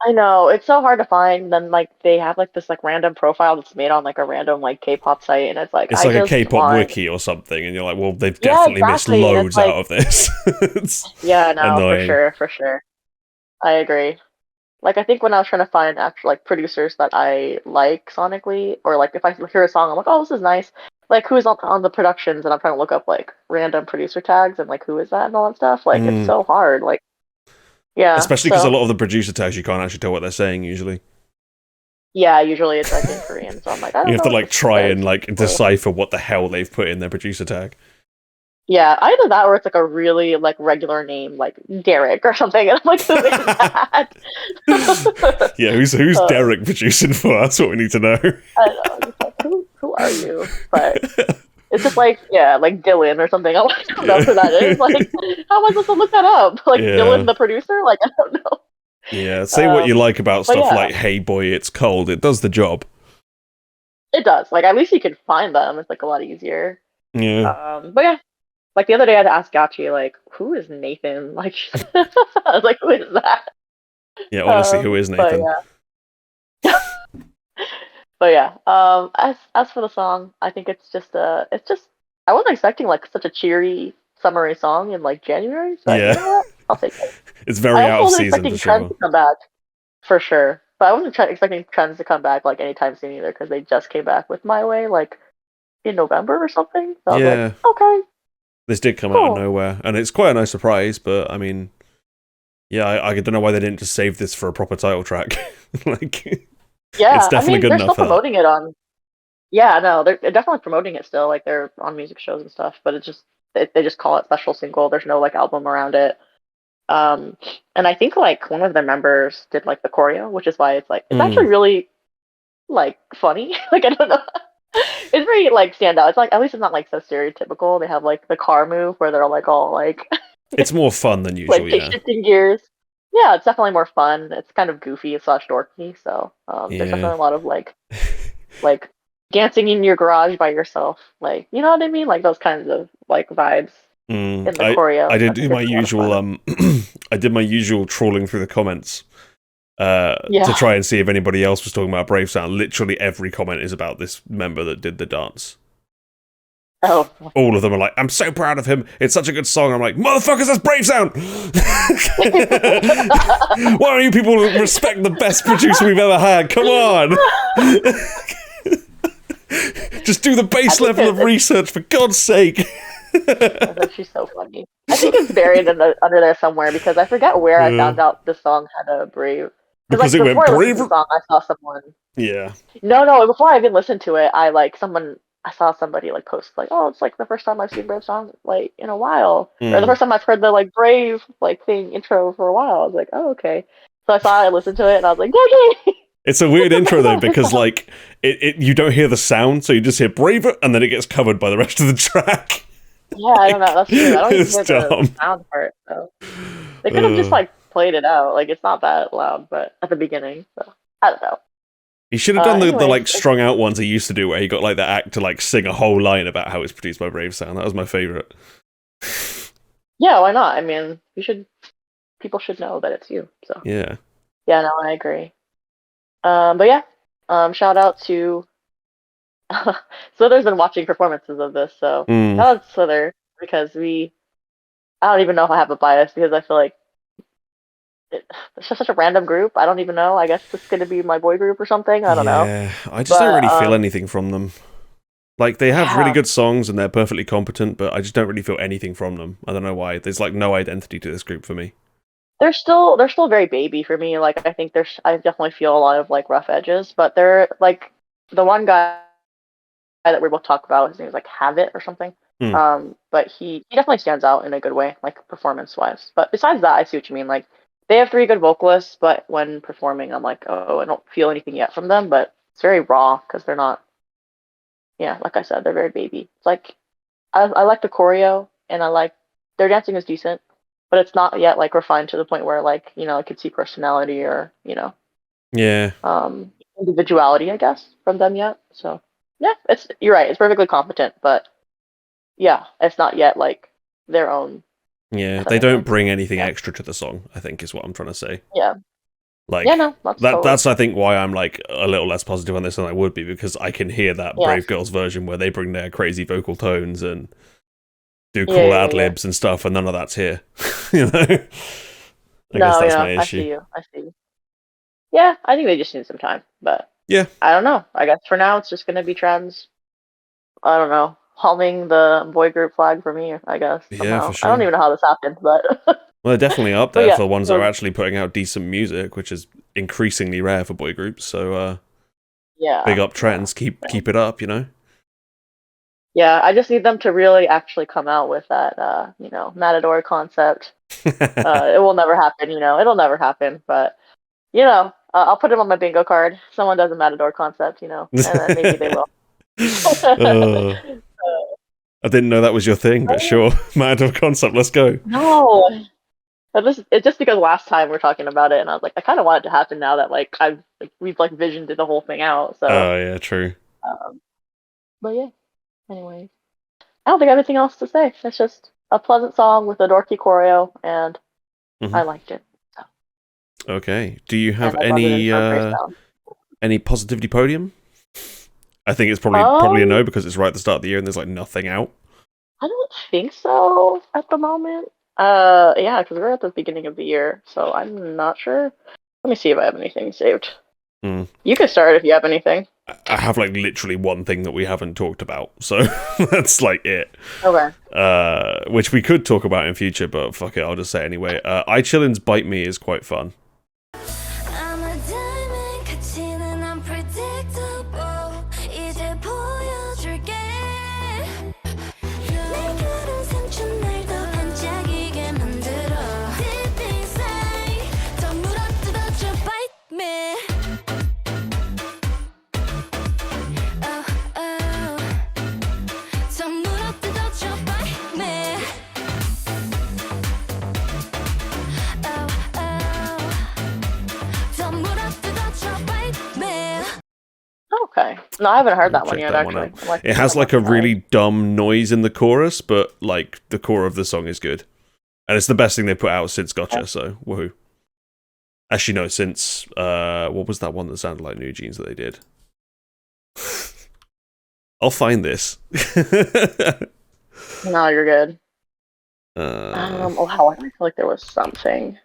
I know, it's so hard to find. Then like they have like this like random profile that's made on like a random like K-pop site, and it's like It's I like a just K-pop want... wiki or something, and you're like, well, they've Yeah, definitely exactly. missed And loads it's like- out of this. It's Yeah, no, annoying. for sure. I agree. Like I think when I was trying to find actual like producers that I like sonically, or like if I hear a song, I'm like, oh, this is nice. Like who's on the productions, and I'm trying to look up like random producer tags and like who is that and all that stuff. Like it's so hard. Like yeah, Especially because so- a lot of the producer tags you can't actually tell what they're saying usually. Yeah, usually it's like in Korean, so I'm like, I don't You have to know like what this try is. and like decipher what the hell they've put in their producer tag. Yeah, either that or it's like a really like regular name, like Derek or something, and I'm like, who is that? Yeah, who's Derek producing for us? What we need to know. I don't know. I'm just like, who are you? But it's just like, yeah, like Dylan or something. I'm like, I don't know who that is. Like, how am I supposed to look that up? Like Yeah. Dylan, the producer? Like, I don't know. Yeah, say what you like about but stuff yeah. like "Hey Boy, It's Cold." It does the job. It does. Like, at least you can find them. It's like a lot easier. Yeah, But yeah, like the other day I had to ask Gachi, like, who is Nathan? Like, I was like, who is that? yeah. Honestly, who is Nathan? But yeah, as for the song, I think it's just I wasn't expecting like such a cheery summery song in like January. So Yeah. you know what? I'll take it. It's very I out also of wasn't season expecting for Trends sure. to come back for sure, but I wasn't expecting Trends to come back like anytime soon either because they just came back with My Way like in November or something. So I was Yeah. like, okay, This did come out of Cool. nowhere, and it's quite a nice surprise. But I mean, yeah, I don't know why they didn't just save this for a proper title track. Like, yeah. It's definitely good they're enough still for that. promoting it on. Yeah, no, they're definitely promoting it still. Like they're on music shows and stuff, but it's just they just call it special single. There's no like album around it. And I think like one of the members did like the choreo, which is why it's like it's actually really like funny. Like I don't know, it's very like stand out. It's like at least it's not like so stereotypical. They have like the car move where they're like all like it's more fun than usual. like Yeah, shifting gears. Yeah, it's definitely more fun. It's kind of goofy slash dorky. So there's Yeah. definitely a lot of like dancing in your garage by yourself. Like you know what I mean? Like those kinds of like vibes in the choreo. I did I do think my it's a lot of usual fun. I did my usual trawling through the comments to Yeah. try and see if anybody else was talking about Brave Sound. Literally every comment is about this member that did the dance. Oh, All of them are like, I'm so proud of him. It's such a good song. I'm like, motherfuckers, that's Brave Sound. Why don't you people respect the best producer we've ever had? Come on. Just do the base think level of it's- research, for God's sake. I think she's so funny. I think it's buried under there somewhere because I forget where I Yeah. found out the song had a brave. Because like, it went before I listened to braver. the song, I saw someone. Yeah. No. Before I even listened to it, I saw somebody like post like, "Oh, it's like the first time I've seen Brave song like in a while, or the first time I've heard the like Brave like thing intro for a while." I was like, "Oh, okay." So I listened to it, and I was like, "Yay!" It's a weird intro though, because like it you don't hear the sound, so you just hear braver, and then it gets covered by the rest of the track. Yeah, I don't know. That's true. I don't even It's hear the dumb. sound part. So they could have just like played it out. Like it's not that loud, but at the beginning. So I don't know. He should have done the Anyways, like strung out ones he used to do, where he got like the act to like sing a whole line about how it's produced by Brave Sound. That was my favorite. Yeah, why not? I mean, people should know that it's you. So Yeah. yeah, no, I agree. But yeah, shout out to Slither's been watching performances of this, so Mm. shout out to Slither because I don't even know if I have a bias because I feel like it's just such a random group. I don't even know. I guess it's gonna be my boy group or something. I don't know. Yeah, I just don't But, really feel anything from them. Like, they have really Yeah. good songs and they're perfectly competent, but I just don't really feel anything from them. I don't know why. There's like no identity to this group for me. they're still very baby for me. Like I think I definitely feel a lot of like rough edges, but they're like the one guy that we both talk about. His name is like Habit or something. But he definitely stands out in a good way, like performance wise. But besides that, I see what you mean. Like they have 3 good vocalists, but when performing, I'm like, oh, I don't feel anything yet from them. But it's very raw because they're not. Yeah, like I said, they're very baby. It's like I like the choreo and I like their dancing is decent, but it's not yet like refined to the point where like I could see personality or Yeah. individuality, I guess, from them yet. So yeah, you're right. It's perfectly competent, but yeah, it's not yet like their own. Yeah, they don't bring anything extra to the song, I think is what I'm trying to say. Yeah. Like, yeah, no, that's I think why I'm like a little less positive on this than I would be, because I can hear that Brave Girls version where they bring their crazy vocal tones and do cool ad libs and stuff, and none of that's here. I guess that's my issue. I see you. Yeah, I think they just need some time, but yeah, I don't know. I guess for now it's just gonna be TRENDZ. I don't know, humming the boy group flag for me. I guess. Somehow. Yeah, for sure. I don't even know how this happened, but. Well, they're definitely up there for the ones that are actually putting out decent music, which is increasingly rare for boy groups. So, big up TRENDZ. Keep it up, Yeah, I just need them to really actually come out with that, Matador concept. It will never happen, it'll never happen. But, I'll put it on my bingo card. Someone does a Matador concept, and then maybe they will. I didn't know that was your thing, but sure. Matador concept, let's go. No. It's just because last time we were talking about it, and I was like, I kind of want it to happen now that we've visioned the whole thing out. So. Oh yeah, true. But yeah, anyways, I don't think I have anything else to say. It's just a pleasant song with a dorky choreo, and I liked it. So. Okay. Do you have any positivity podium? I think it's probably a no because it's right at the start of the year and there's nothing out. I don't think so at the moment. Yeah, because we're at the beginning of the year, so I'm not sure. Let me see if I have anything saved. You can start if you have anything. I have literally one thing that we haven't talked about, so that's it. Okay. Which we could talk about in future, but fuck it, I'll just say it anyway. iChillin's Bite Me is quite fun. I'm a diamond, 가치는 unpredictable. 이제 보여줄게. 내 그런 상처 날 더 반짝이게 만들어. Deep inside, 더 물어뜯어줘, bite me. Oh, oh. 더 물어뜯어줘, bite me. Oh, oh. 더 물어뜯어줘, bite me. Okay. No, I haven't heard that one Check yet, that one actually. out. It has a really dumb noise in the chorus, but the core of the song is good. And it's the best thing they put out since Gotcha, so woohoo. Actually, no, since, what was that one that sounded like New Jeans that they did? I'll find this. No, you're good. I feel like there was something.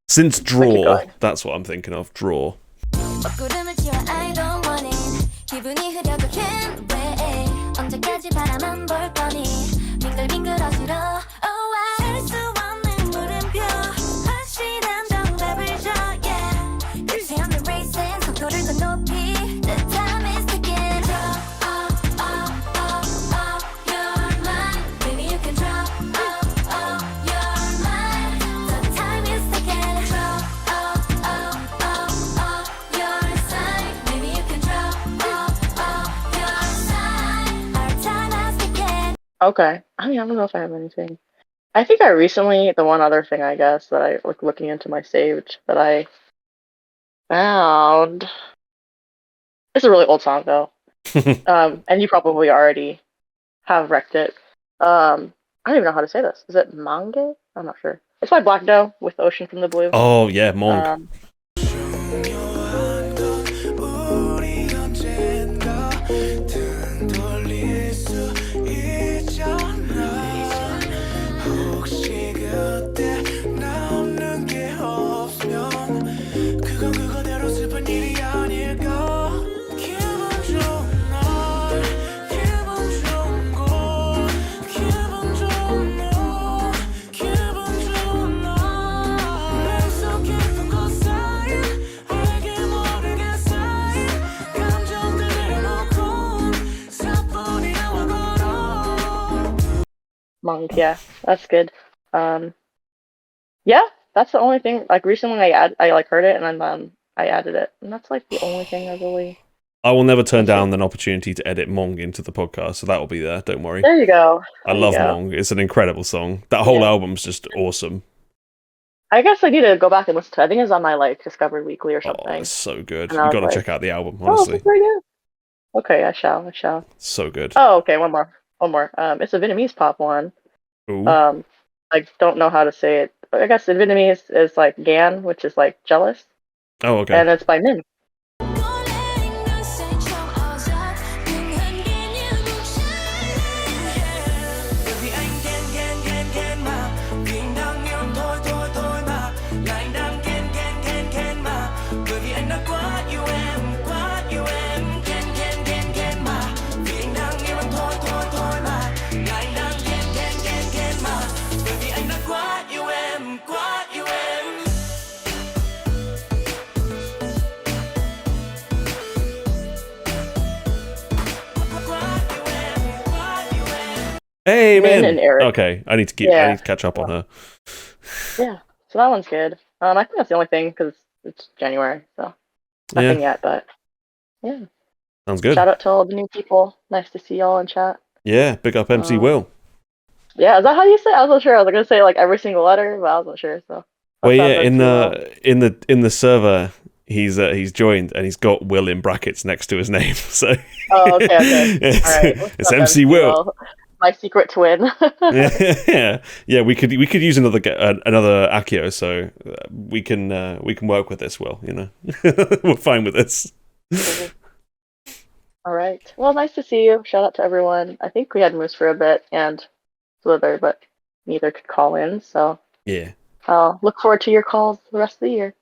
Since Draw, that's what I'm thinking of, Draw. 먹구름을 튀어 I don't want it. 기분이 흐려도 can't wait. 언제까지 바라만 볼 거니. 빙글빙글 어지러. Oh, 알 수 없는 물음표. 확실한 정답을 줘. Yeah. 그 시험을 racing. 속도를 더 높이. The time is ticking. Draw. Oh, oh, oh, oh. You're mine. Baby, you can draw. Oh, oh, you're mine. The time is ticking. Draw. Oh, oh, oh, oh. Your sign. Baby, you can draw. Oh, oh, your sign. Our time is ticking. Okay. I don't know if I have anything. I think the one other thing, I guess, that I was looking into my saved that I found. It's a really old song, though. And you probably already have wrecked it. I don't even know how to say this. Is it Mange? I'm not sure. It's by Black Doe with Ocean from the Blue. Oh, yeah, Monk. 중요한 건 우리 언젠가 등 돌릴 수 있잖아. 혹시 그때 나 없는 게 없으면 그건 그거대로 슬픈 일이 아닐까. 기분 좋은 날, 기분 좋은 곳, 기분 좋은 날, 기분 좋은 날. Monk, yeah, that's good. Yeah, that's the only thing. Like recently, I like heard it and then I added it, and that's like the only thing I really. I will never turn That's it. down an opportunity to edit Mong into the podcast, so that will be there. Don't worry. There you go. I There you love go. Mong. It's an incredible song. That whole Yeah. album's just awesome. I guess I need to go back and listen to it. I think it's on my like Discovered Weekly or Oh, something. it's so good. And I You was got to like, check out the album, oh, this honestly. is pretty good. Okay, I shall. So good. Oh, okay, one more. It's a Vietnamese pop one. Ooh. I don't know how to say it. I guess in Vietnamese is like Gan, which is like jealous, Oh, okay. and it's by Min. có lẽ anh đang say trong ảo giác nhưng hình kia như một trái Bởi vì anh ghen mà vì anh đang yêu thôi mà là anh đang ghen mà bởi vì anh đã quá yêu em ghen mà vì anh đang yêu em thôi mà là anh đang ghen mà bởi vì anh đã quá yêu em Hey, Min man. and Eric. Okay, I need to Yeah. I need to catch up on her. Yeah, so that one's good. I think that's the only thing because it's January, so nothing yet. But yeah, Sounds good. shout out to all the new people. Nice to see y'all in chat. Yeah, big up MC Will. Yeah, is that how you say it? I wasn't sure. I was gonna say like every single letter, but I wasn't sure. So. Well, I'll yeah, shout out to, in the server, he's joined and he's got Will in brackets next to his name. So Oh, okay. it's, All right. What's it's up, MC Will. My secret twin. yeah. We could use another Accio, so we can work with this. Will, you know, we're fine with this. All right. Well, nice to see you. Shout out to everyone. I think we had Moose for a bit and Slither, but neither could call in. So Yeah. I'll look forward to your calls the rest of the year.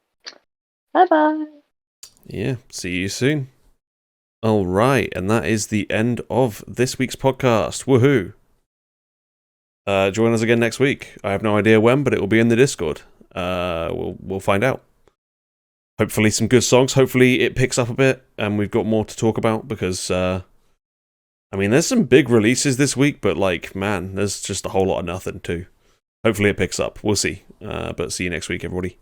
Bye bye. Yeah. See you soon. All right, and that is the end of this week's podcast. Woohoo! Join us again next week. I have no idea when, but it will be in the Discord. We'll find out. Hopefully, some good songs. Hopefully, it picks up a bit, and we've got more to talk about because, I mean, there's some big releases this week, but like, man, there's just a whole lot of nothing too. Hopefully, it picks up. We'll see. But see you next week, everybody.